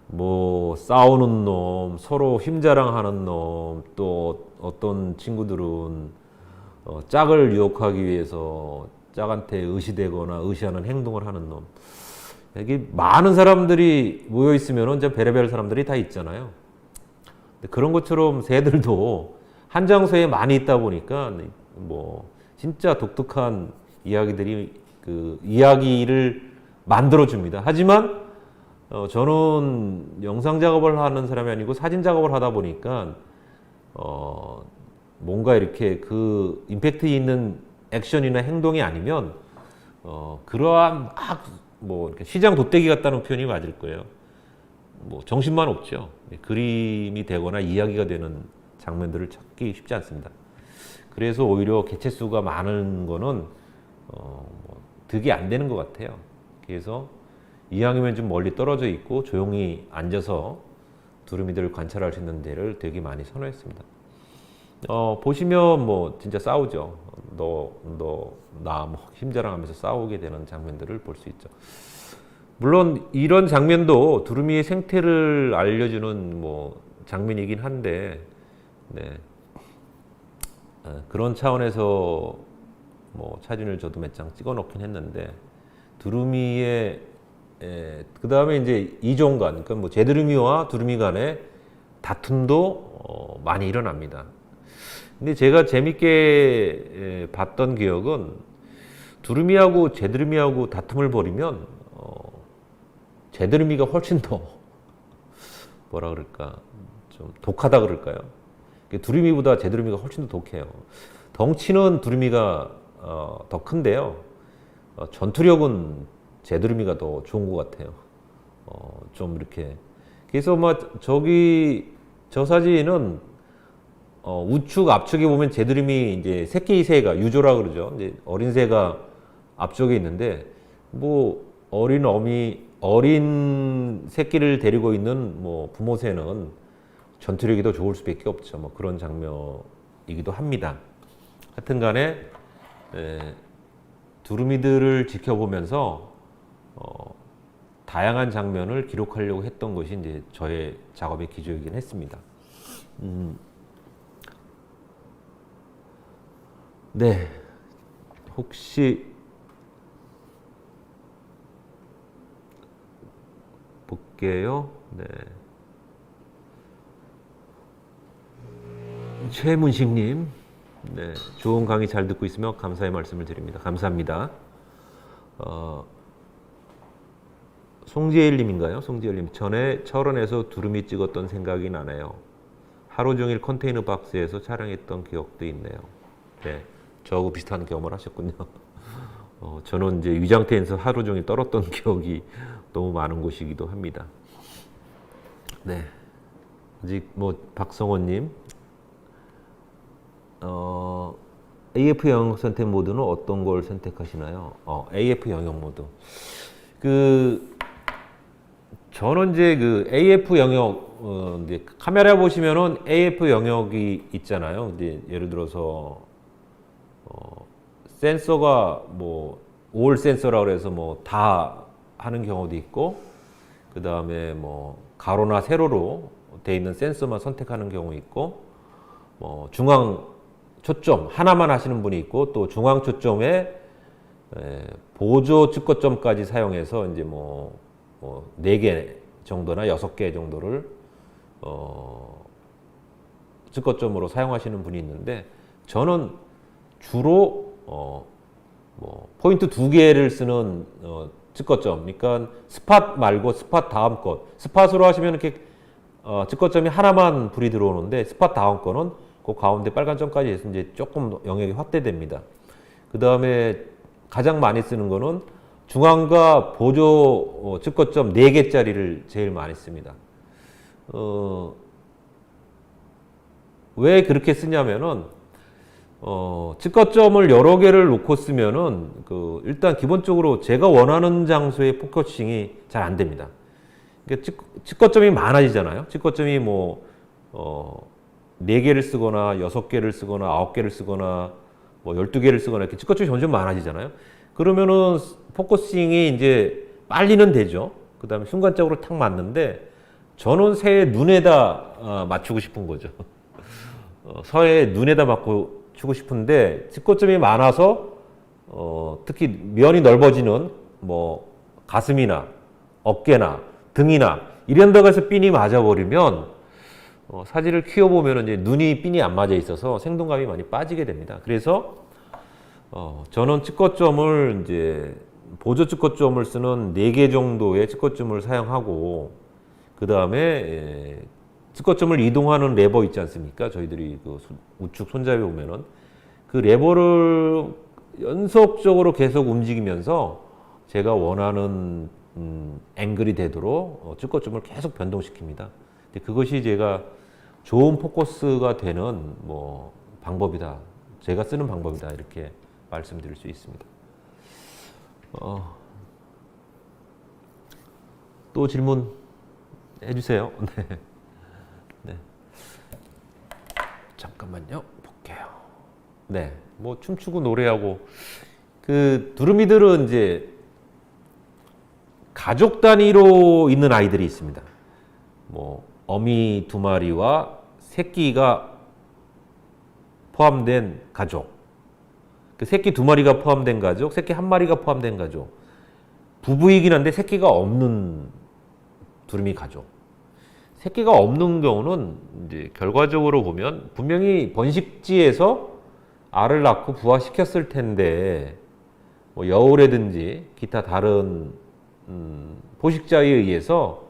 뭐 싸우는 놈, 서로 힘자랑하는 놈, 또 어떤 친구들은 짝을 유혹하기 위해서 짝한테 의시되거나 의시하는 행동을 하는 놈. 여기 많은 사람들이 모여 있으면은 이제 별의별 사람들이 다 있잖아요. 그런 것처럼 새들도 한 장소에 많이 있다 보니까 뭐 진짜 독특한 이야기들이 그 이야기를 만들어 줍니다. 하지만 저는 영상 작업을 하는 사람이 아니고 사진 작업을 하다 보니까 뭔가 이렇게 그 임팩트 있는 액션이나 행동이 아니면 그러한 뭐 시장 돗대기 같다는 표현이 맞을 거예요. 뭐 정신만 없죠. 그림이 되거나 이야기가 되는 장면들을 찾기 쉽지 않습니다. 그래서 오히려 개체수가 많은 거는 득이 안 되는 것 같아요. 그래서 이왕이면 좀 멀리 떨어져 있고 조용히 앉아서 두루미들을 관찰할 수 있는 데를 되게 많이 선호했습니다. 보시면 뭐 진짜 싸우죠. 나 뭐 힘자랑하면서 싸우게 되는 장면들을 볼 수 있죠. 물론 이런 장면도 두루미의 생태를 알려주는 뭐 장면이긴 한데, 네. 그런 차원에서 뭐 사진을 저도 몇 장 찍어 놓긴 했는데, 두루미의 그 다음에 이제 이종 간, 그러니까 뭐 제두루미와 두루미 간의 다툼도 많이 일어납니다. 근데 제가 재밌게 봤던 기억은 두루미하고 제두루미하고 다툼을 벌이면 제두루미가 훨씬 더 뭐라 그럴까, 좀 독하다 그럴까요? 두루미보다 제두루미가 훨씬 더 독해요. 덩치는 두루미가 더 큰데요. 전투력은 제두루미가 더 좋은 것 같아요. 좀 이렇게. 그래서 저 사진은 우측 앞쪽에 보면 제드름이 이제 새끼 새가 유조라 그러죠. 이제 어린 새가 앞쪽에 있는데 뭐 어린 새끼를 데리고 있는 뭐 부모 새는 전투력이 더 좋을 수밖에 없죠. 뭐 그런 장면이기도 합니다. 하여튼간에 두루미들을 지켜보면서 다양한 장면을 기록하려고 했던 것이 이제 저의 작업의 기조이긴 했습니다. 네, 혹시 볼게요. 네. 최문식님, 네, 좋은 강의 잘 듣고 있으며 감사의 말씀을 드립니다. 감사합니다. 송지일님인가요? 송지일님, 전에 철원에서 두루미 찍었던 생각이 나네요. 하루 종일 컨테이너 박스에서 촬영했던 기억도 있네요. 네, 저하고 비슷한 경험을 하셨군요. 저는 이제 위장터에서 하루 종일 떨었던 기억이 너무 많은 곳이기도 합니다. 네, 아직 뭐 박성원님, AF 영역 선택 모드는 어떤 걸 선택하시나요? AF 영역 모드. 저는 이제 그 AF 영역, 이제 카메라 보시면은 AF 영역이 있잖아요. 이제 예를 들어서, 센서가 뭐, 올 센서라 그래서 뭐 다 하는 경우도 있고, 그 다음에 뭐, 가로나 세로로 돼 있는 센서만 선택하는 경우 있고, 중앙 초점 하나만 하시는 분이 있고, 또 중앙 초점에 보조 측거점까지 사용해서 이제 뭐 4개 정도나 6개 정도를 측거점으로 사용하시는 분이 있는데, 저는 주로 포인트 2개를 쓰는 측거점, 그러니까 스팟 말고 스팟 다음 것, 스팟으로 하시면 이렇게 측거점이 하나만 불이 들어오는데, 스팟 다음 거는 그 가운데 빨간 점까지 해서 이제 조금 영역이 확대됩니다. 그 다음에 가장 많이 쓰는 거는 중앙과 보조 측거점 4개짜리를 제일 많이 씁니다. 왜 그렇게 쓰냐면은, 측거점을 여러 개를 놓고 쓰면은, 일단 기본적으로 제가 원하는 장소의 포커싱이 잘 안 됩니다. 그러니까 측거점이 많아지잖아요. 측거점이 뭐, 4개를 쓰거나 6개를 쓰거나 9개를 쓰거나 뭐 12개를 쓰거나 이렇게 측거점이 점점 많아지잖아요. 그러면은 포커싱이 이제 빨리는 되죠. 그 다음에 순간적으로 탁 맞는데, 저는 새의 눈에다 맞추고 싶은 거죠. 새의 눈에다 맞추고 싶은데, 측거점이 많아서 특히 면이 넓어지는 뭐 가슴이나 어깨나 등이나 이런 데 가서 핀이 맞아버리면, 사진을 키워보면 이제 눈이 핀이 안 맞아 있어서 생동감이 많이 빠지게 됩니다. 그래서 저는 측거점을 이제 보조 측거점을 쓰는 4개 정도의 측거점을 사용하고, 그 다음에 측거점을 이동하는 레버 있지 않습니까? 저희들이 그 우측 손잡이 보면은 그 레버를 연속적으로 계속 움직이면서 제가 원하는 앵글이 되도록 측거점을 계속 변동시킵니다. 근데 그것이 제가 좋은 포커스가 되는 뭐 방법이다, 제가 쓰는 방법이다, 이렇게 말씀드릴 수 있습니다. 또 질문 해주세요. 네. 네. 잠깐만요. 볼게요. 네. 뭐 춤추고 노래하고, 두루미들은 이제 가족 단위로 있는 아이들이 있습니다. 뭐 어미 2마리와 새끼가 포함된 가족, 그 새끼 2마리가 포함된 가족, 새끼 1마리가 포함된 가족, 부부이긴 한데 새끼가 없는 두루미 가족. 새끼가 없는 경우는 이제 결과적으로 보면 분명히 번식지에서 알을 낳고 부화시켰을 텐데, 뭐 여우라든지 기타 다른 포식자에 의해서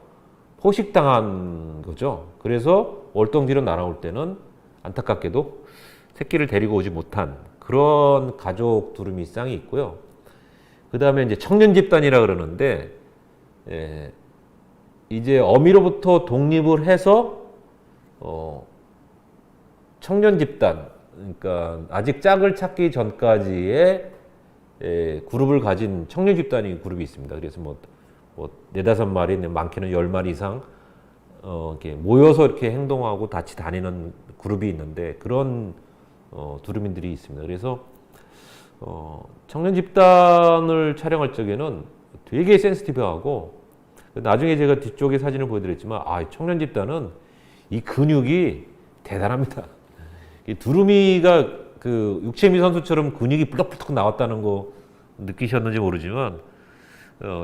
포식당한 거죠. 그래서 월동지로 날아올 때는 안타깝게도 새끼를 데리고 오지 못한 그런 가족 두루미 쌍이 있고요. 그 다음에 이제 청년 집단이라 그러는데, 이제 어미로부터 독립을 해서 청년 집단, 그러니까 아직 짝을 찾기 전까지의 그룹을 가진 청년 집단이 그룹이 있습니다. 그래서 뭐 네다섯 마리, 많게는 10마리 이상 이렇게 모여서 이렇게 행동하고 같이 다니는 그룹이 있는데 그런 두루민들이 있습니다. 그래서 청년 집단을 촬영할 적에는 되게 센시티브하고 나중에 제가 뒤쪽에 사진을 보여드렸지만 청년 집단은 이 근육이 대단합니다. 이 두루미가 그 육체미 선수처럼 근육이 불떡불떡 나왔다는 거 느끼셨는지 모르지만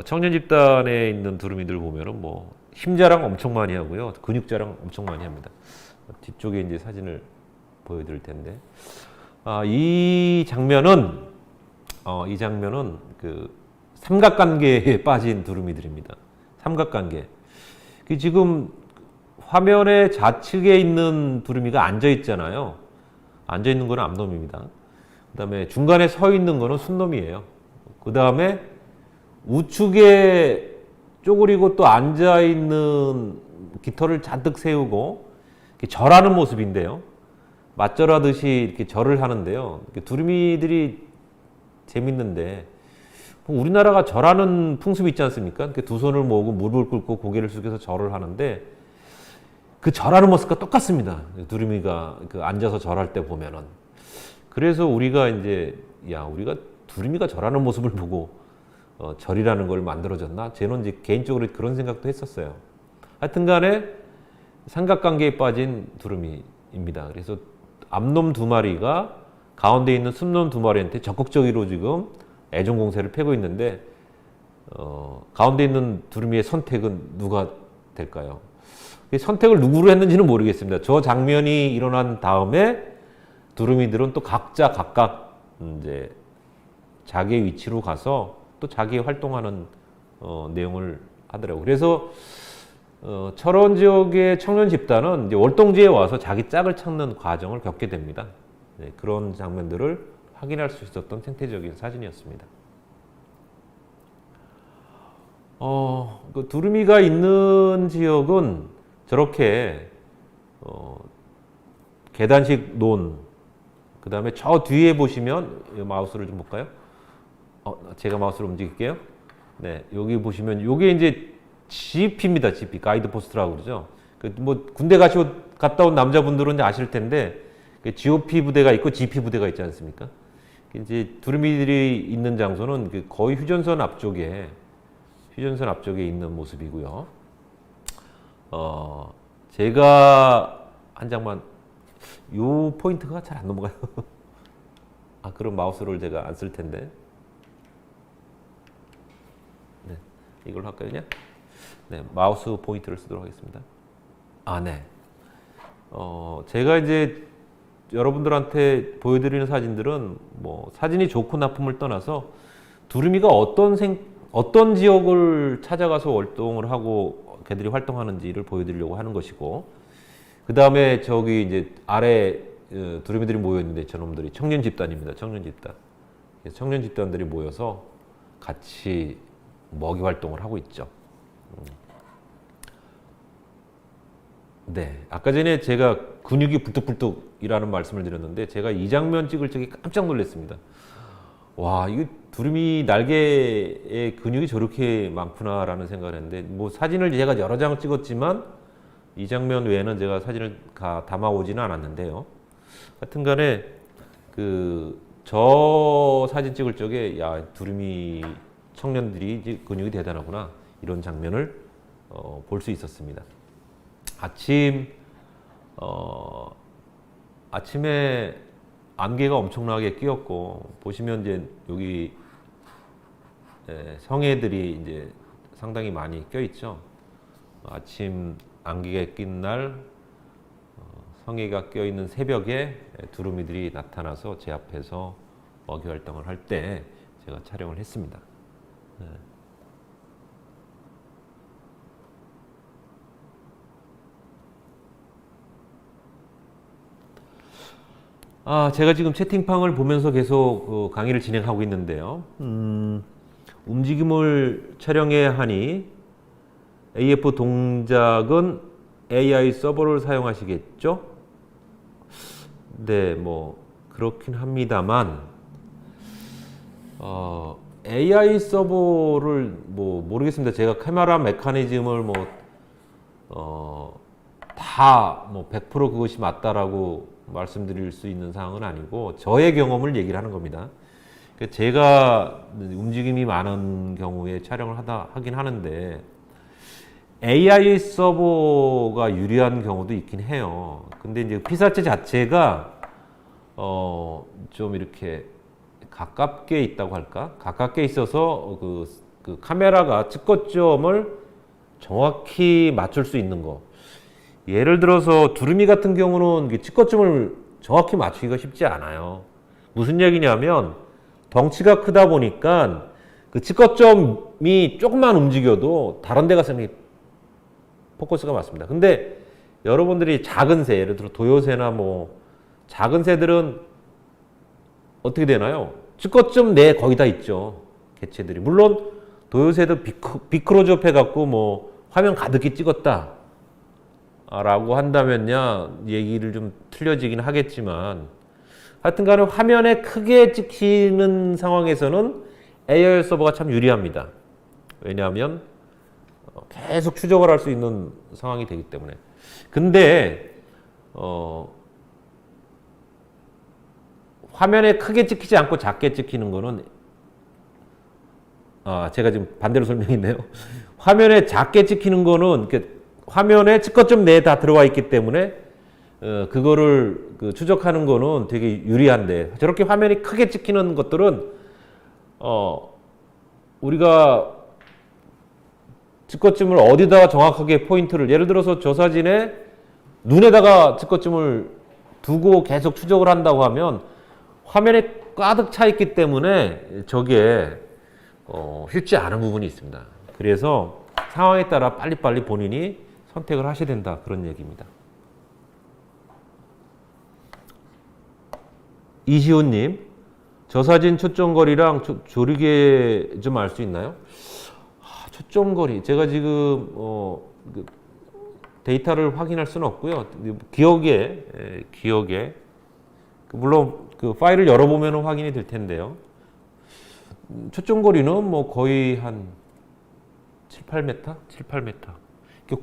청년 집단에 있는 두루미들 보면은 뭐 힘자랑 엄청 많이 하고요, 근육 자랑 엄청 많이 합니다. 뒤쪽에 이제 사진을 보여드릴 텐데 이 장면은 그 삼각관계에 빠진 두루미들입니다. 삼각관계. 지금 화면의 좌측에 있는 두루미가 앉아 있잖아요. 앉아 있는 거는 암놈입니다. 그다음에 중간에 서 있는 거는 순놈이에요. 그다음에 우측에 쪼그리고 또 앉아 있는 깃털을 잔뜩 세우고 이렇게 절하는 모습인데요. 맞절하듯이 이렇게 절을 하는데요. 두루미들이 재밌는데 우리나라가 절하는 풍습이 있지 않습니까? 두 손을 모으고 무릎을 꿇고 고개를 숙여서 절을 하는데 그 절하는 모습과 똑같습니다. 두루미가 앉아서 절할 때 보면은. 그래서 우리가 이제 우리가 두루미가 절하는 모습을 보고 절이라는 걸 만들어졌나? 저는 이제 개인적으로 그런 생각도 했었어요. 하여튼간에 삼각관계에 빠진 두루미입니다. 그래서 암놈 2마리가 가운데 있는 순놈 2마리한테 적극적으로 지금 애정 공세를 펴고 있는데 가운데 있는 두루미의 선택은 누가 될까요? 선택을 누구로 했는지는 모르겠습니다. 저 장면이 일어난 다음에 두루미들은 또 각자 각각 이제 자기의 위치로 가서 또 자기 활동하는 내용을 하더라고요. 그래서 철원 지역의 청년 집단은 이제 월동지에 와서 자기 짝을 찾는 과정을 겪게 됩니다. 네, 그런 장면들을 확인할 수 있었던 생태적인 사진이었습니다. 그 두루미가 있는 지역은 저렇게 계단식 논, 그 다음에 저 뒤에 보시면 마우스를 좀 볼까요? 제가 마우스를 움직일게요. 네, 여기 보시면 요게 이제 GP입니다. GP 가이드 포스트라고 그러죠. 뭐 군대 갔다 온 남자분들은 이제 아실 텐데 GOP 부대가 있고 GP 부대가 있지 않습니까? 이제 두루미들이 있는 장소는 거의 휴전선 앞쪽에 있는 모습이고요. 제가 한 장만, 요 포인트가 잘 안 넘어가요. 그럼 마우스를 제가 안 쓸 텐데. 네, 이걸 할까요, 그냥? 네, 마우스 포인트를 쓰도록 하겠습니다. 네. 제가 이제 여러분들한테 보여드리는 사진들은 뭐 사진이 좋고 나쁨을 떠나서 두루미가 어떤 지역을 찾아가서 활동을 하고 걔들이 활동하는지를 보여드리려고 하는 것이고, 그 다음에 저기 이제 아래 두루미들이 모여 있는데 저놈들이 청년 집단입니다. 청년 집단. 청년 집단들이 모여서 같이 먹이 활동을 하고 있죠. 네, 아까 전에 제가 근육이 불뚝불뚝이라는 말씀을 드렸는데 제가 이 장면 찍을 적에 깜짝 놀랐습니다. 와, 이거 두루미 날개에 근육이 저렇게 많구나라는 생각을 했는데, 뭐 사진을 제가 여러 장을 찍었지만 이 장면 외에는 제가 사진을 담아오지는 않았는데요. 하여튼간에 저 사진 찍을 적에 두루미 청년들이 근육이 대단하구나, 이런 장면을 볼 수 있었습니다. 아침에 안개가 엄청나게 끼었고, 보시면 이제 여기 성애들이 이제 상당히 많이 껴 있죠. 아침 안개가 낀 날 성애가 껴 있는 새벽에 두루미들이 나타나서 제 앞에서 먹이 활동을 할 때 제가 촬영을 했습니다. 네. 제가 지금 채팅방을 보면서 계속 강의를 진행하고 있는데요. 움직임을 촬영해야 하니 AF 동작은 AI 서버를 사용하시겠죠? 네, 뭐 그렇긴 합니다만 AI 서버를 뭐 모르겠습니다. 제가 카메라 메커니즘을 다 뭐 100% 그것이 맞다라고 말씀드릴 수 있는 사항은 아니고 저의 경험을 얘기를 하는 겁니다. 제가 움직임이 많은 경우에 촬영을 하긴 하는데 AI 서버가 유리한 경우도 있긴 해요. 근데 이제 피사체 자체가 좀 이렇게 가깝게 있다고 할까? 가깝게 있어서 그 카메라가 측거점을 정확히 맞출 수 있는 거. 예를 들어서 두루미 같은 경우는 측거점을 정확히 맞추기가 쉽지 않아요. 무슨 얘기냐면 덩치가 크다 보니까 그 측거점이 조금만 움직여도 다른 데 가서 포커스가 맞습니다. 근데 여러분들이 작은 새, 예를 들어 도요새나 뭐 작은 새들은 어떻게 되나요? 측거점 내 거의 다 있죠. 개체들이. 물론 도요새도 비크로즈업 해갖고 뭐 화면 가득히 찍었다 라고 한다면야 얘기를 좀 틀려지긴 하겠지만 하여튼 간에 화면에 크게 찍히는 상황에서는 AI 서버가 참 유리합니다. 왜냐하면 계속 추적을 할 수 있는 상황이 되기 때문에. 근데 화면에 크게 찍히지 않고 작게 찍히는 거는 제가 지금 반대로 설명했네요. 화면에 작게 찍히는 거는 화면에 측거점 내에 다 들어와 있기 때문에 그거를 추적하는 거는 되게 유리한데 저렇게 화면이 크게 찍히는 것들은 우리가 측거점을 어디다가 정확하게 포인트를 예를 들어서 저 사진에 눈에다가 측거점을 두고 계속 추적을 한다고 하면 화면에 가득 차 있기 때문에 저게 쉽지 않은 부분이 있습니다. 그래서 상황에 따라 빨리빨리 본인이 선택을 하셔야 된다 그런 얘기입니다. 이시훈님, 저 사진 초점거리랑 조리개 좀 알 수 있나요? 초점거리 제가 지금 데이터를 확인할 수는 없고요. 기억에 물론 그 파일을 열어보면 확인이 될 텐데요. 초점거리는 뭐 거의 한 7, 8m? 7, 8m.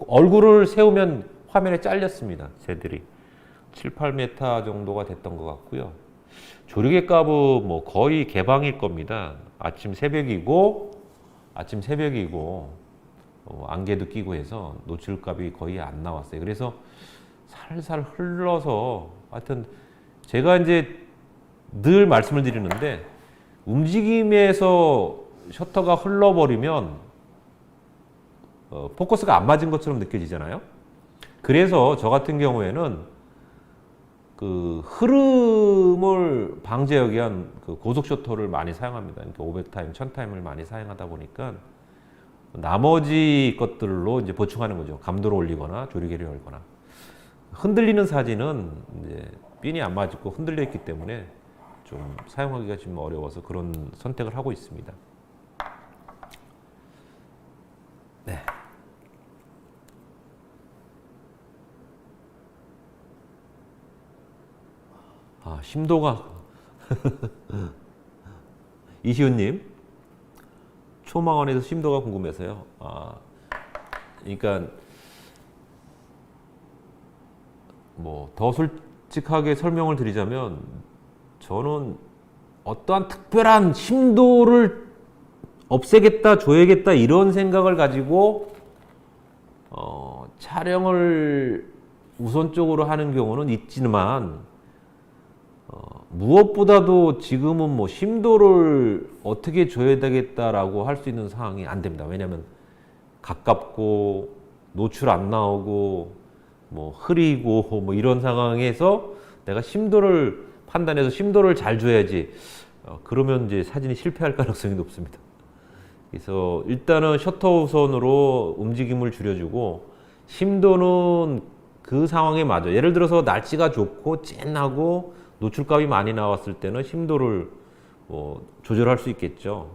얼굴을 세우면 화면에 잘렸습니다. 새들이. 7, 8m 정도가 됐던 것 같고요. 조리개 값은 뭐 거의 개방일 겁니다. 아침 새벽이고 안개도 끼고 해서 노출값이 거의 안 나왔어요. 그래서 살살 흘러서 하여튼 제가 이제 늘 말씀을 드리는데 움직임에서 셔터가 흘러버리면 포커스가 안 맞은 것처럼 느껴지잖아요. 그래서 저 같은 경우에는 그 흐름을 방지하기 위한 그 고속 셔터를 많이 사용합니다. 그러니까 500타임, 1000타임을 많이 사용하다 보니까 나머지 것들로 이제 보충하는 거죠. 감도를 올리거나 조리개를 열거나. 흔들리는 사진은 이제 핀이 안 맞고 흔들려 있기 때문에 좀 사용하기가 좀 어려워서 그런 선택을 하고 있습니다. 네. 심도가 이시훈님 초망원에서 심도가 궁금해서요. 그러니까 뭐 더 솔직하게 설명을 드리자면 저는 어떠한 특별한 심도를 없애겠다, 줘야겠다 이런 생각을 가지고 촬영을 우선적으로 하는 경우는 있지만 무엇보다도 지금은 뭐 심도를 어떻게 줘야 되겠다라고 할 수 있는 상황이 안 됩니다. 왜냐하면 가깝고 노출 안 나오고 뭐 흐리고 뭐 이런 상황에서 내가 심도를 판단해서 심도를 잘 줘야지 그러면 이제 사진이 실패할 가능성이 높습니다. 그래서 일단은 셔터 우선으로 움직임을 줄여주고 심도는 그 상황에 맞아. 예를 들어서 날씨가 좋고 쨍하고 노출값이 많이 나왔을 때는 심도를 조절할 수 있겠죠.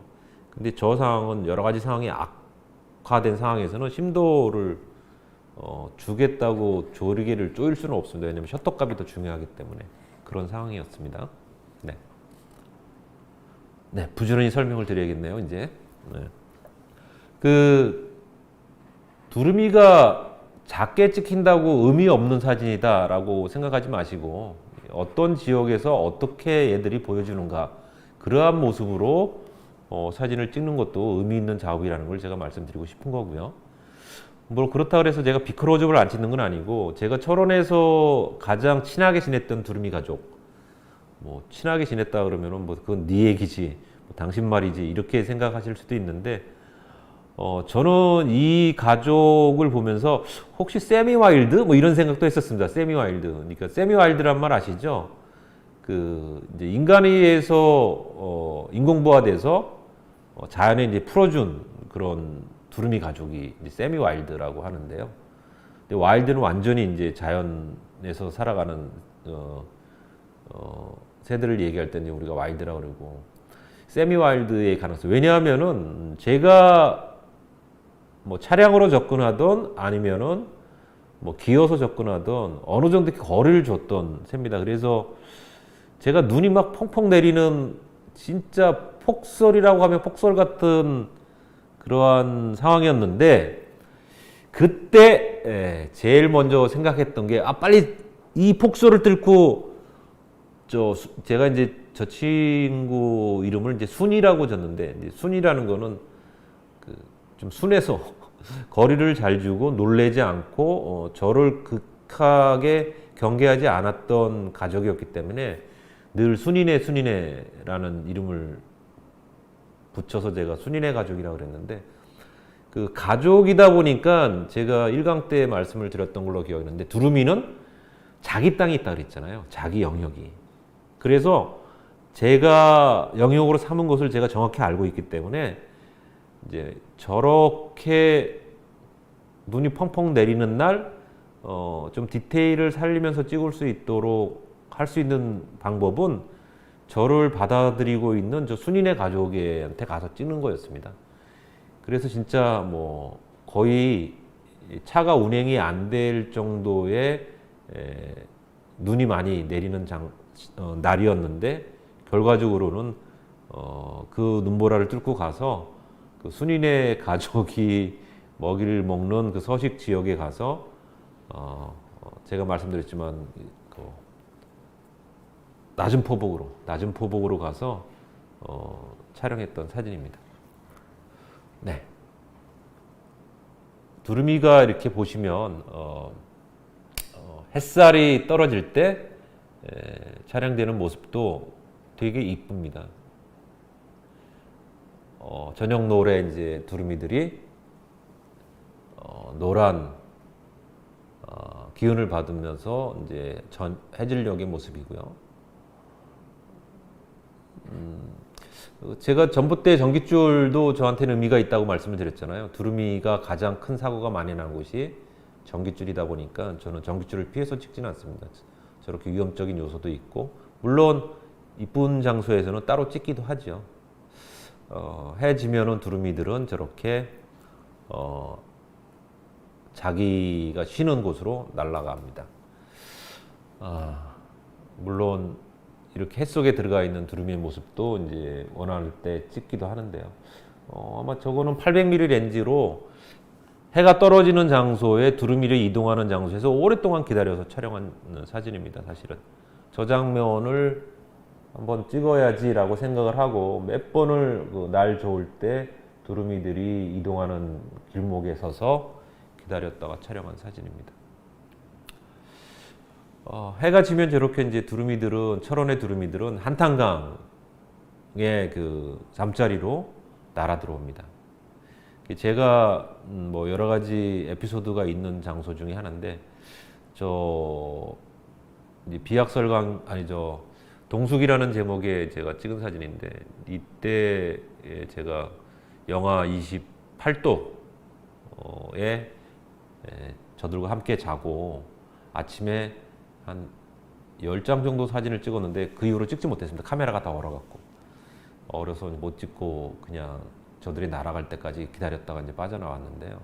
근데 저 상황은 여러 가지 상황이 악화된 상황에서는 심도를 주겠다고 조리개를 조일 수는 없습니다. 왜냐하면 셔터 값이 더 중요하기 때문에 그런 상황이었습니다. 네. 네, 부지런히 설명을 드려야겠네요, 이제. 네. 그 두루미가 작게 찍힌다고 의미 없는 사진이다라고 생각하지 마시고 어떤 지역에서 어떻게 얘들이 보여주는가 그러한 모습으로 사진을 찍는 것도 의미 있는 작업이라는 걸 제가 말씀드리고 싶은 거고요. 뭐 그렇다고 해서 제가 비크로즈업을 안 찍는 건 아니고 제가 철원에서 가장 친하게 지냈던 두루미 가족 뭐 친하게 지냈다 그러면은 뭐 그건 네 얘기지 뭐 당신 말이지 이렇게 생각하실 수도 있는데 저는 이 가족을 보면서 혹시 세미 와일드 뭐 이런 생각도 했었습니다. 세미 와일드. 그러니까 세미 와일드란 말 아시죠? 그 이제 인간에 의해서 인공부화돼서 자연에 이제 풀어준 그런 두루미 가족이 이제 세미 와일드라고 하는데요. 근데 와일드는 완전히 이제 자연에서 살아가는 새들을 얘기할 때는 우리가 와일드라고 그러고 세미 와일드의 가능성. 왜냐하면은 제가 뭐 차량으로 접근하던 아니면은 뭐 기어서 접근하던 어느 정도 거리를 줬던 새입니다. 그래서 제가 눈이 막 펑펑 내리는 진짜 폭설이라고 하면 폭설 같은 그러한 상황이었는데 그때 제일 먼저 생각했던 게 빨리 이 폭설을 뚫고 제가 이제 저 친구 이름을 이제 순이라고 졌는데 이제 순이라는 거는 좀 순해서 거리를 잘 주고 놀래지 않고 저를 극하게 경계하지 않았던 가족이었기 때문에 늘 순이네라는 이름을 붙여서 제가 순이네 가족이라고 그랬는데 그 가족이다 보니까 제가 1강 때 말씀을 드렸던 걸로 기억하는데 두루미는 자기 땅이 있다 그랬잖아요. 자기 영역이. 그래서 제가 영역으로 삼은 것을 제가 정확히 알고 있기 때문에 이제 저렇게 눈이 펑펑 내리는 날 좀 디테일을 살리면서 찍을 수 있도록 할 수 있는 방법은 저를 받아들이고 있는 저 순인의 가족한테 가서 찍는 거였습니다. 그래서 진짜 뭐 거의 차가 운행이 안 될 정도의 눈이 많이 내리는 날이었는데 결과적으로는 그 눈보라를 뚫고 가서 그 순인의 가족이 먹이를 먹는 그 서식 지역에 가서 제가 말씀드렸지만 그 낮은 포복으로 가서 촬영했던 사진입니다. 네. 두루미가 이렇게 보시면 햇살이 떨어질 때 촬영되는 모습도 되게 이쁩니다. 저녁 노을에 이제 두루미들이 노란 기운을 받으면서 이제 해질녘의 모습이고요. 제가 전봇대 전깃줄도 저한테는 의미가 있다고 말씀을 드렸잖아요. 두루미가 가장 큰 사고가 많이 나는 곳이 전깃줄이다 보니까 저는 전깃줄을 피해서 찍지는 않습니다. 저렇게 위험적인 요소도 있고 물론 이쁜 장소에서는 따로 찍기도 하죠. 해 지면은 두루미들은 저렇게 자기가 쉬는 곳으로 날아갑니다. 물론 이렇게 해 속에 들어가 있는 두루미의 모습도 이제 원할 때 찍기도 하는데요. 아마 저거는 800mm 렌즈로 해가 떨어지는 장소에 두루미를 이동하는 장소에서 오랫동안 기다려서 촬영한 사진입니다. 사실은 저 장면을 한번 찍어야지라고 생각을 하고 몇 번을 날 좋을 때 두루미들이 이동하는 길목에 서서 기다렸다가 촬영한 사진입니다. 해가 지면 저렇게 이제 철원의 두루미들은 한탄강의 그 잠자리로 날아 들어옵니다. 제가 뭐 여러 가지 에피소드가 있는 장소 중에 하나인데 비약설강 아니죠. 동숙이라는 제목의 제가 찍은 사진인데 이때 제가 영하 28도에 저들과 함께 자고 아침에 한 10장 정도 사진을 찍었는데 그 이후로 찍지 못했습니다. 카메라가 다 얼어서 못 찍고 그냥 저들이 날아갈 때까지 기다렸다가 이제 빠져나왔는데요.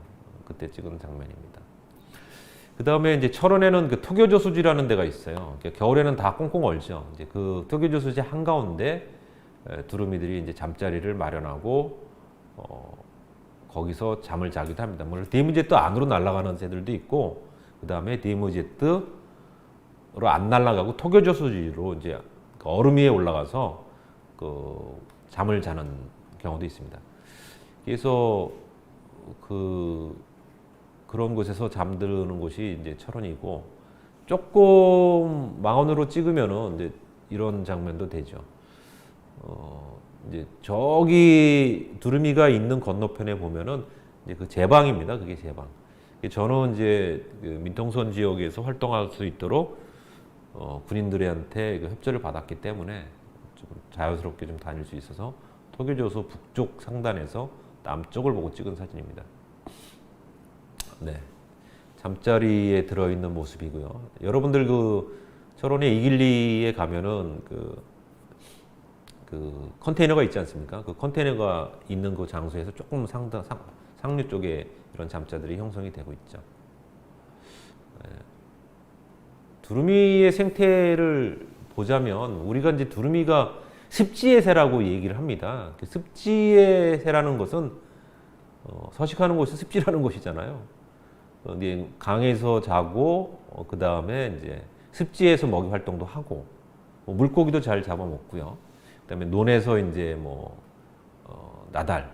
그때 찍은 장면입니다. 그 다음에 이제 철원에는 그 토교저수지라는 데가 있어요. 그러니까 겨울에는 다 꽁꽁 얼죠. 이제 그 토교저수지 한가운데 두루미들이 이제 잠자리를 마련하고 거기서 잠을 자기도 합니다. 물론 데이무제트 안으로 날아가는 새들도 있고, 그 다음에 데이무제트로 안 날아가고 토교저수지로 이제 얼음 위에 올라가서 그 잠을 자는 경우도 있습니다. 그래서 그런 곳에서 잠드는 곳이 이제 철원이고, 조금 망원으로 찍으면은 이제 이런 장면도 되죠. 이제 저기 두루미가 있는 건너편에 보면은 이제 그 제방입니다. 그게 제방. 저는 이제 그 민통선 지역에서 활동할 수 있도록 군인들한테 그 협조를 받았기 때문에 좀 자연스럽게 좀 다닐 수 있어서 토교저수 북쪽 상단에서 남쪽을 보고 찍은 사진입니다. 네, 잠자리에 들어있는 모습이고요. 여러분들 그 철원의 이길리에 가면은 그 컨테이너가 있지 않습니까? 그 컨테이너가 있는 그 장소에서 조금 상류 쪽에 이런 잠자들이 형성이 되고 있죠. 네. 두루미의 생태를 보자면 우리가 이제 두루미가 습지의 새라고 얘기를 합니다. 습지의 새라는 것은 서식하는 곳이 습지라는 곳이잖아요. 이제 강에서 자고 그 다음에 이제 습지에서 먹이 활동도 하고 물고기도 잘 잡아먹고요. 그다음에 논에서 이제 나달,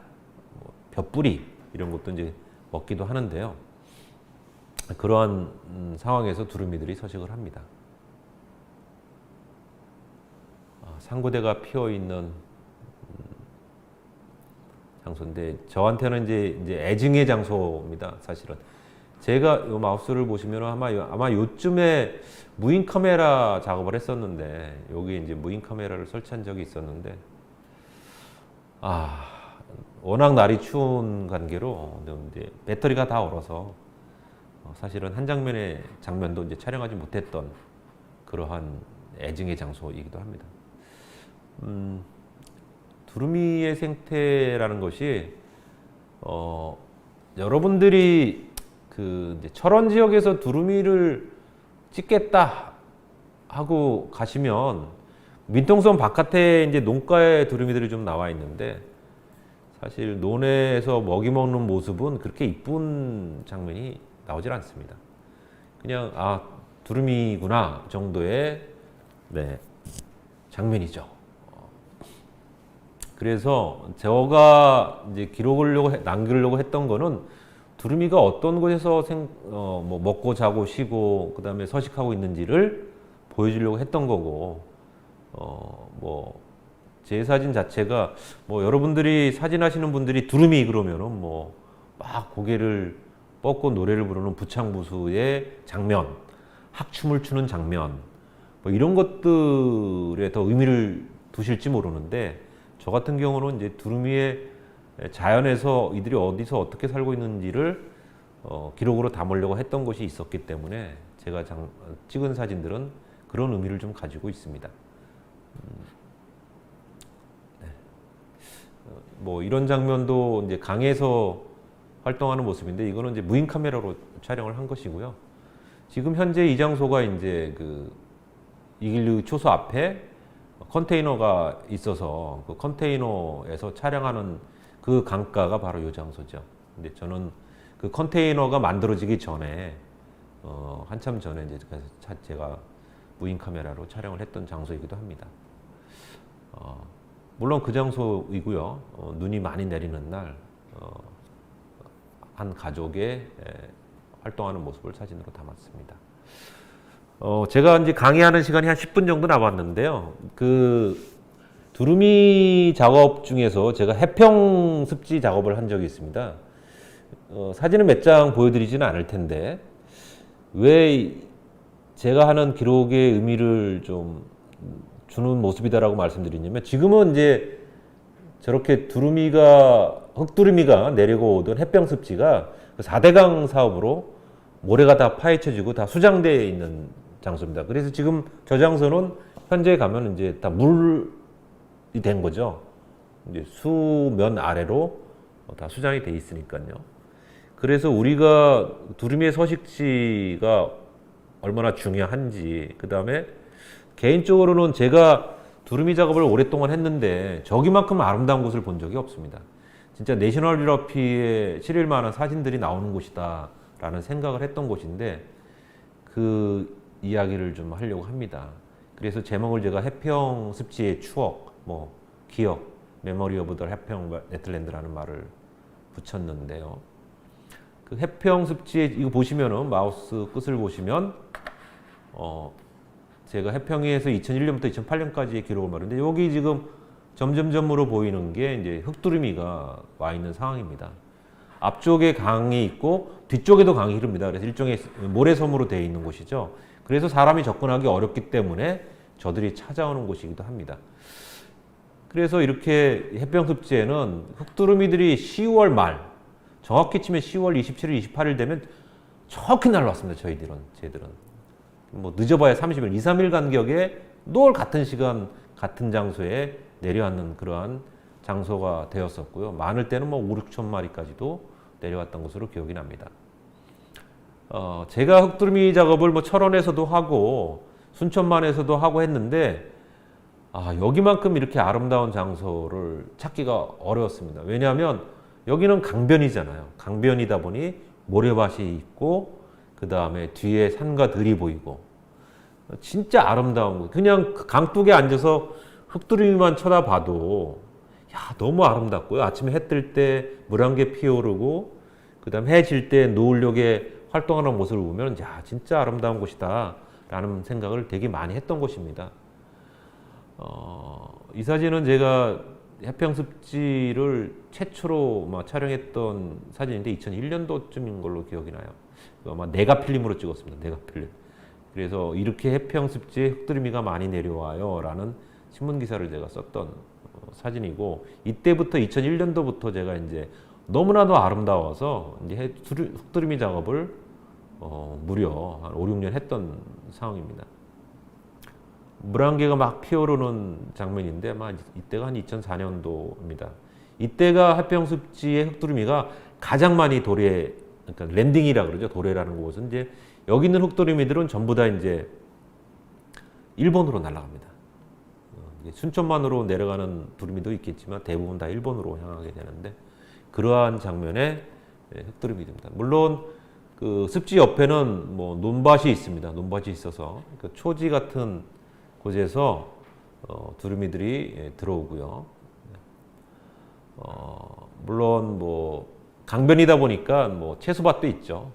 벼뿌리 이런 것도 이제 먹기도 하는데요. 그러한 상황에서 두루미들이 서식을 합니다. 상고대가 피어 있는 장소인데 저한테는 이제 애증의 장소입니다. 사실은 제가 이 마우스를 보시면 아마 요쯤에 무인 카메라 작업을 했었는데 여기 이제 무인 카메라를 설치한 적이 있었는데 워낙 날이 추운 관계로 이제 배터리가 다 얼어서 사실은 한 장면도 이제 촬영하지 못했던 그러한 애증의 장소이기도 합니다. 두루미의 생태라는 것이 여러분들이 이제 철원 지역에서 두루미를 찍겠다 하고 가시면 민통선 바깥에 이제 농가에 두루미들이 좀 나와 있는데 사실 논에서 먹이 먹는 모습은 그렇게 이쁜 장면이 나오질 않습니다. 그냥 두루미구나 정도의 장면이죠. 그래서 제가 이제 남기려고 했던 거는 두루미가 어떤 곳에서 먹고 자고 쉬고 그 다음에 서식하고 있는지를 보여주려고 했던 거고, 제 사진 자체가 여러분들이 사진하시는 분들이 두루미 그러면은 막 고개를 뻗고 노래를 부르는 부창부수의 장면, 학춤을 추는 장면, 이런 것들에 더 의미를 두실지 모르는데 저 같은 경우는 이제 두루미의 자연에서 이들이 어디서 어떻게 살고 있는지를 기록으로 담으려고 했던 것이 있었기 때문에 제가 찍은 사진들은 그런 의미를 좀 가지고 있습니다. 이런 장면도 이제 강에서 활동하는 모습인데 이거는 이제 무인 카메라로 촬영을 한 것이고요. 지금 현재 이 장소가 이제 이길리 초소 앞에 컨테이너가 있어서 그 컨테이너에서 촬영하는 그 강가가 바로 이 장소죠. 근데 저는 그 컨테이너가 만들어지기 전에 한참 전에 이제 제가 무인 카메라로 촬영을 했던 장소이기도 합니다. 물론 그 장소이고요. 눈이 많이 내리는 날 한 가족의 활동하는 모습을 사진으로 담았습니다. 제가 이제 강의하는 시간이 한 10분 정도 남았는데요. 두루미 작업 중에서 제가 해평 습지 작업을 한 적이 있습니다. 사진은 몇 장 보여드리지는 않을 텐데 왜 제가 하는 기록의 의미를 좀 주는 모습이다라고 말씀드리냐면 지금은 이제 저렇게 흑두루미가 내리고 오던 해평 습지가 4대강 사업으로 모래가 다 파헤쳐지고 다 수장되어 있는 장소입니다. 그래서 지금 저 장소는 현재 가면 이제 다 물이 된 거죠. 이제 수면 아래로 다 수장이 돼 있으니까요. 그래서 우리가 두루미의 서식지가 얼마나 중요한지, 그 다음에 개인적으로는 제가 두루미 작업을 오랫동안 했는데 저기만큼 아름다운 곳을 본 적이 없습니다. 진짜 내셔널 지오그래피에 실릴 만한 사진들이 나오는 곳이다 라는 생각을 했던 곳인데 그 이야기를 좀 하려고 합니다. 그래서 제목을 제가 해평 습지의 추억, 뭐 기억, 메모리 오브 더 해평 네덜랜드라는 말을 붙였는데요. 그 해평 습지에 이거 보시면은 마우스 끝을 보시면 제가 해평에서 2001년부터 2008년까지의 기록을 말하는데 여기 지금 점점점으로 보이는 게 이제 흙두루미가 와 있는 상황입니다. 앞쪽에 강이 있고 뒤쪽에도 강이 흐릅니다. 그래서 일종의 모래섬으로 되어 있는 곳이죠. 그래서 사람이 접근하기 어렵기 때문에 저들이 찾아오는 곳이기도 합니다. 그래서 이렇게 해평 습지에는 흙두루미들이 10월 말, 정확히 치면 10월 27일, 28일 되면 정확히 날라왔습니다. 저희들은. 뭐 늦어봐야 30일, 2, 3일 간격에 늘 같은 시간, 같은 장소에 내려앉는 그러한 장소가 되었었고요. 많을 때는 뭐 5, 6천 마리까지도 내려왔던 것으로 기억이 납니다. 제가 흙두루미 작업을 뭐 철원에서도 하고 순천만에서도 하고 했는데 여기만큼 이렇게 아름다운 장소를 찾기가 어려웠습니다. 왜냐하면 여기는 강변이잖아요. 강변이다 보니 모래밭이 있고 그 다음에 뒤에 산과 들이 보이고 진짜 아름다운 곳. 그냥 강둑에 앉아서 흙두루미만 쳐다봐도 너무 아름답고요. 아침에 해 뜰 때 물 한 개 피어오르고 그 다음 해 질 때 노을역에 활동하는 모습을 보면 진짜 아름다운 곳이다 라는 생각을 되게 많이 했던 곳입니다. 이 사진은 제가 해평습지를 최초로 촬영했던 사진인데 2001년도쯤인 걸로 기억이 나요. 아마 네가 필름으로 찍었습니다. 네가 필름. 그래서 이렇게 해평습지에 흙두루미가 많이 내려와요 라는 신문 기사를 제가 썼던 사진이고 이때부터 2001년도부터 제가 이제 너무나도 아름다워서 이제 흙두루미 작업을 무려 한 5, 6년 했던 상황입니다. 물 한 개가 막 피어오르는 장면인데 아마 이때가 한 2004년도입니다. 이때가 해평습지의 흙두루미가 가장 많이 도래, 그러니까 랜딩이라 그러죠. 도래라는 곳은 이제 여기 있는 흙두루미들은 전부 다 이제 일본으로 날아갑니다. 순천만으로 내려가는 두루미도 있겠지만 대부분 다 일본으로 향하게 되는데 그러한 장면의 흙두루미입니다. 물론 그 습지 옆에는 뭐 논밭이 있습니다. 논밭이 있어서 그 초지 같은 곳에서 두루미들이 들어오고요. 물론 뭐 강변이다 보니까 뭐 채소밭도 있죠.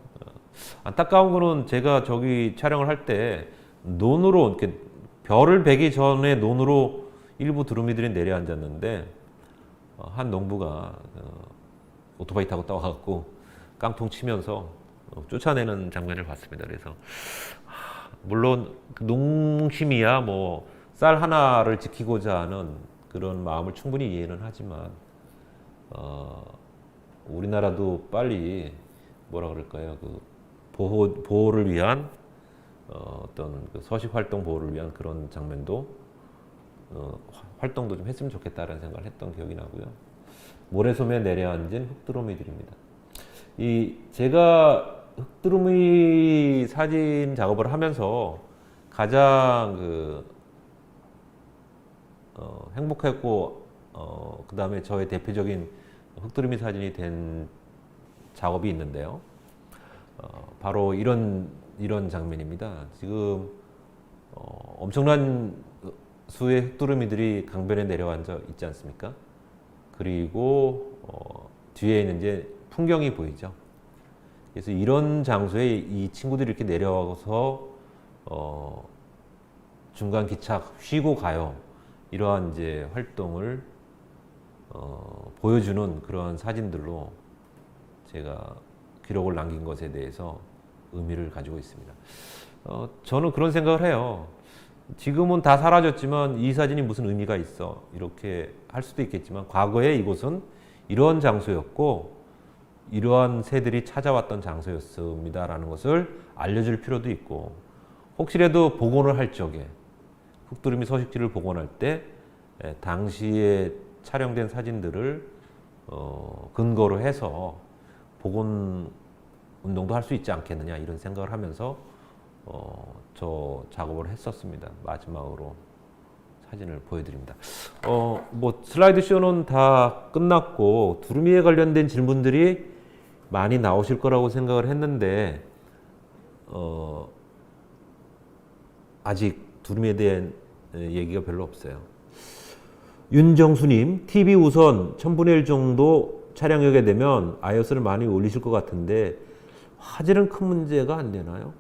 안타까운 거는 제가 저기 촬영을 할 때 논으로 이렇게 별을 베기 전에 논으로 일부 두루미들이 내려앉았는데 한 농부가 오토바이 타고 따와갖고 깡통 치면서 쫓아내는 장면을 봤습니다. 그래서 물론 그 농심이야 뭐 쌀 하나를 지키고자 하는 그런 마음을 충분히 이해는 하지만 우리나라도 빨리 뭐라 그럴까요? 그 보호를 위한 어떤 그 서식 활동 보호를 위한 그런 장면도 활동도 좀 했으면 좋겠다라는 생각을 했던 기억이 나고요. 모래솜에 내려앉은 흙두루미들입니다. 제가 흙두루미 사진 작업을 하면서 가장 행복했고 그 다음에 저의 대표적인 흙두루미 사진이 된 작업이 있는데요. 바로 이런 장면입니다. 지금 엄청난 수의 흙두루미들이 강변에 내려앉아 있지 않습니까? 그리고 뒤에는 이제 풍경이 보이죠. 그래서 이런 장소에 이 친구들이 이렇게 내려와서 중간 기착 쉬고 가요. 이러한 이제 활동을 보여주는 그러한 사진들로 제가 기록을 남긴 것에 대해서 의미를 가지고 있습니다. 저는 그런 생각을 해요. 지금은 다 사라졌지만 이 사진이 무슨 의미가 있어 이렇게 할 수도 있겠지만 과거에 이곳은 이러한 장소였고 이러한 새들이 찾아왔던 장소였습니다 라는 것을 알려줄 필요도 있고 혹시라도 복원을 할 적에 흙두루미 서식지를 복원할 때 당시에 촬영된 사진들을 근거로 해서 복원 운동도 할 수 있지 않겠느냐 이런 생각을 하면서 저 작업을 했었습니다. 마지막으로 사진을 보여드립니다. 뭐 슬라이드 쇼는 다 끝났고 두루미에 관련된 질문들이 많이 나오실 거라고 생각을 했는데 아직 두루미에 대한 얘기가 별로 없어요. 윤정수님, TV 우선 1000분의 1 정도 촬영하게 되면 iOS를 많이 올리실 것 같은데 화질은 큰 문제가 안 되나요?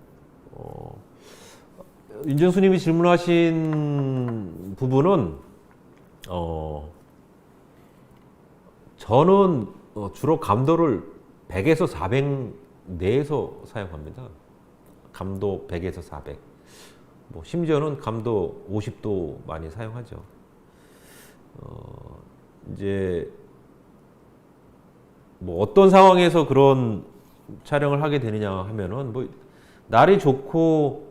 윤정수님이 질문하신 부분은 저는 주로 감도를 100에서 400 내에서 사용합니다. 감도 100에서 400. 뭐 심지어는 감도 50도 많이 사용하죠. 이제 뭐 어떤 상황에서 그런 촬영을 하게 되느냐 하면은 뭐 날이 좋고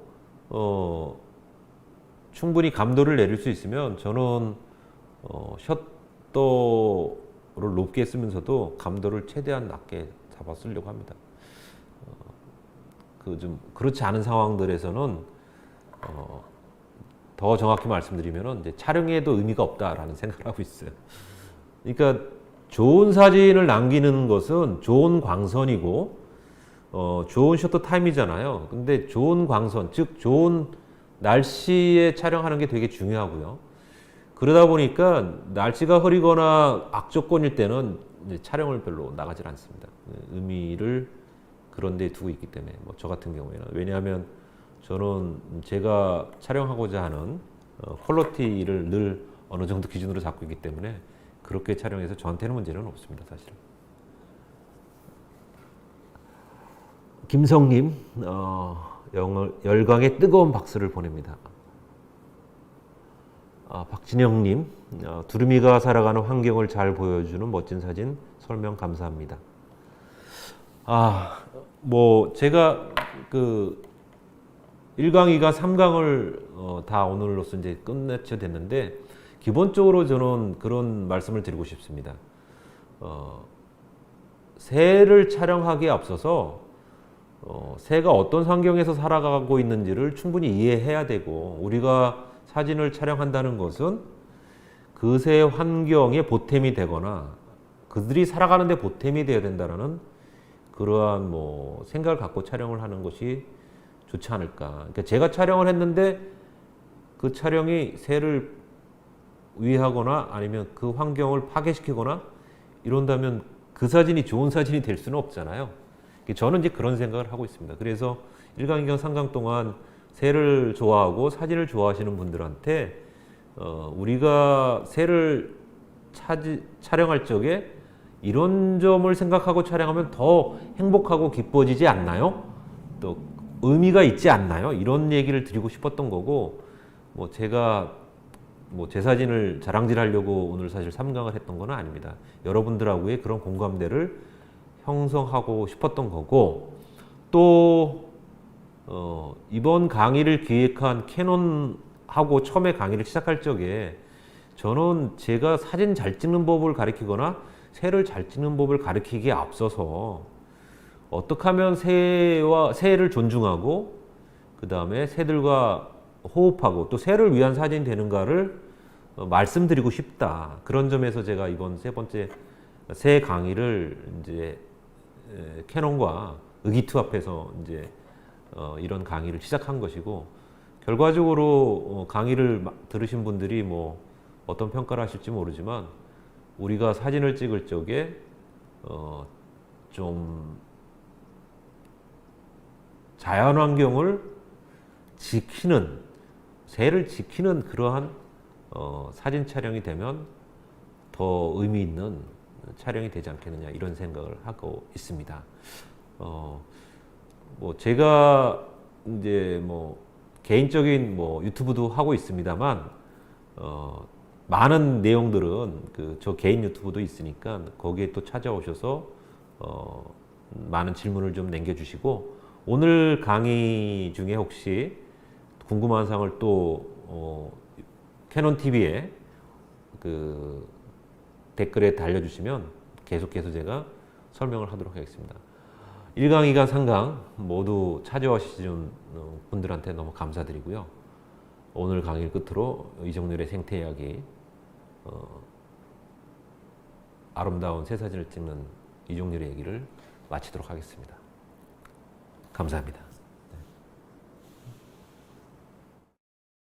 충분히 감도를 내릴 수 있으면 저는 셔터를 높게 쓰면서도 감도를 최대한 낮게 잡아 쓰려고 합니다. 그 좀 그렇지 않은 상황들에서는 더 정확히 말씀드리면은 이제 촬영에도 의미가 없다라는 생각을 하고 있어요. 그러니까 좋은 사진을 남기는 것은 좋은 광선이고 좋은 셔터 타임이잖아요. 근데 좋은 광선, 즉 좋은 날씨에 촬영하는 게 되게 중요하고요. 그러다 보니까 날씨가 흐리거나 악조건일 때는 이제 촬영을 별로 나가질 않습니다. 의미를 그런 데 두고 있기 때문에 뭐 저 같은 경우에는 왜냐하면 저는 제가 촬영하고자 하는 퀄리티를 늘 어느 정도 기준으로 잡고 있기 때문에 그렇게 촬영해서 저한테는 문제는 없습니다, 사실은. 김성님, 열광의 뜨거운 박수를 보냅니다. 박진영님, 두루미가 살아가는 환경을 잘 보여주는 멋진 사진 설명 감사합니다. 뭐 제가 그 1강, 2강, 3강을 다 오늘로써 이제 끝내쳐 됐는데 기본적으로 저는 그런 말씀을 드리고 싶습니다. 새를 촬영하기에 앞서서 새가 어떤 환경에서 살아가고 있는지를 충분히 이해해야 되고 우리가 사진을 촬영한다는 것은 그 새 환경에 보탬이 되거나 그들이 살아가는데 보탬이 되어야 된다는 그러한 뭐 생각을 갖고 촬영을 하는 것이 좋지 않을까. 그러니까 제가 촬영을 했는데 그 촬영이 새를 위하거나 아니면 그 환경을 파괴시키거나 이런다면 그 사진이 좋은 사진이 될 수는 없잖아요. 저는 이제 그런 생각을 하고 있습니다. 그래서 1강, 2강, 3강 동안 새를 좋아하고 사진을 좋아하시는 분들한테 우리가 새를 촬영할 적에 이런 점을 생각하고 촬영하면 더 행복하고 기뻐지지 않나요? 또 의미가 있지 않나요? 이런 얘기를 드리고 싶었던 거고 뭐 제가 뭐 제 사진을 자랑질하려고 오늘 사실 3강을 했던 건 아닙니다. 여러분들하고의 그런 공감대를 형성하고 싶었던 거고 또 이번 강의를 기획한 캐논하고 처음에 강의를 시작할 적에 저는 제가 사진 잘 찍는 법을 가르치거나 새를 잘 찍는 법을 가르치기에 앞서서 어떻게 하면 새를 존중하고 그 다음에 새들과 호흡하고 또 새를 위한 사진이 되는가를 말씀드리고 싶다. 그런 점에서 제가 이번 세 번째 새 강의를 이제 캐논과 의기투합해서 이제 이런 강의를 시작한 것이고 결과적으로 강의를 들으신 분들이 뭐 어떤 평가를 하실지 모르지만 우리가 사진을 찍을 적에 좀 자연환경을 지키는 새를 지키는 그러한 사진 촬영이 되면 더 의미 있는 촬영이 되지 않겠느냐 이런 생각을 하고 있습니다. 뭐 제가 이제 뭐 개인적인 뭐 유튜브도 하고 있습니다만 많은 내용들은 그 저 개인 유튜브도 있으니까 거기에 또 찾아오셔서 많은 질문을 좀 남겨주시고 오늘 강의 중에 혹시 궁금한 사항을 또 캐논 TV에 그 댓글에 달려주시면 계속해서 제가 설명을 하도록 하겠습니다. 1강, 2강, 3강 모두 찾아와 주신 분들한테 너무 감사드리고요. 오늘 강의를 끝으로 이정렬의 생태 이야기, 아름다운 새사진을 찍는 이정렬의 얘기를 마치도록 하겠습니다. 감사합니다.